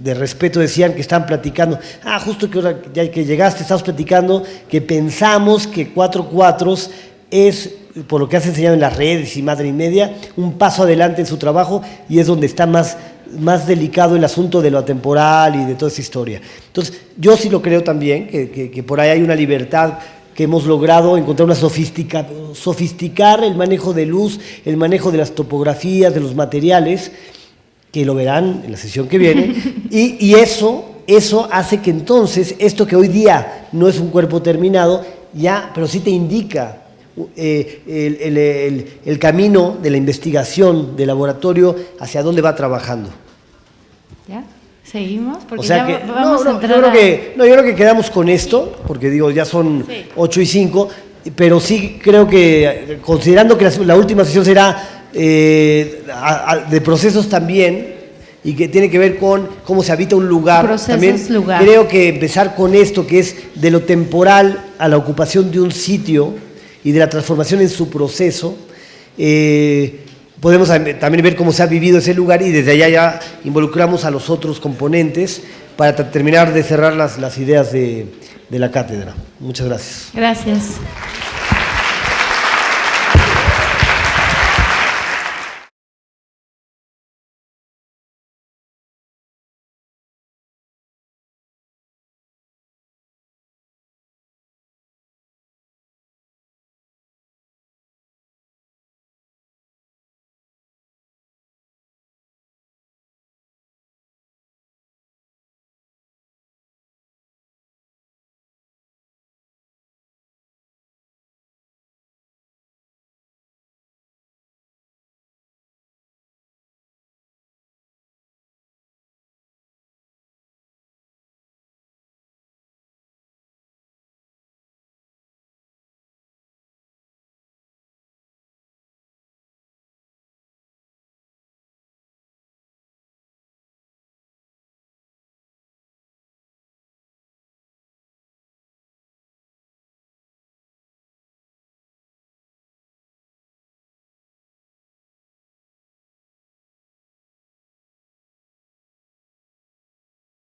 de respeto decían que estaban platicando, justo que ahora ya que llegaste, estamos platicando que pensamos que 4 es, por lo que has enseñado en las redes y madre y media, un paso adelante en su trabajo, y es donde está más delicado el asunto de lo atemporal y de toda esa historia. Entonces, yo sí lo creo también, que por ahí hay una libertad que hemos logrado encontrar, sofisticar el manejo de luz, el manejo de las topografías, de los materiales, que lo verán en la sesión que viene, y eso hace que entonces, esto que hoy día no es un cuerpo terminado, pero sí te indica el camino de la investigación, del laboratorio, hacia dónde va trabajando. ¿Ya? ¿Seguimos? Porque o sea ya que, vamos a entrar yo creo que quedamos con esto, porque digo, ya son 8:05, pero sí creo que, considerando que la última sesión será de procesos también, y que tiene que ver con cómo se habita un lugar. También creo que empezar con esto, que es de lo temporal a la ocupación de un sitio y de la transformación en su proceso, podemos también ver cómo se ha vivido ese lugar, y desde allá ya involucramos a los otros componentes para terminar de cerrar las ideas de la cátedra. Muchas gracias. Gracias.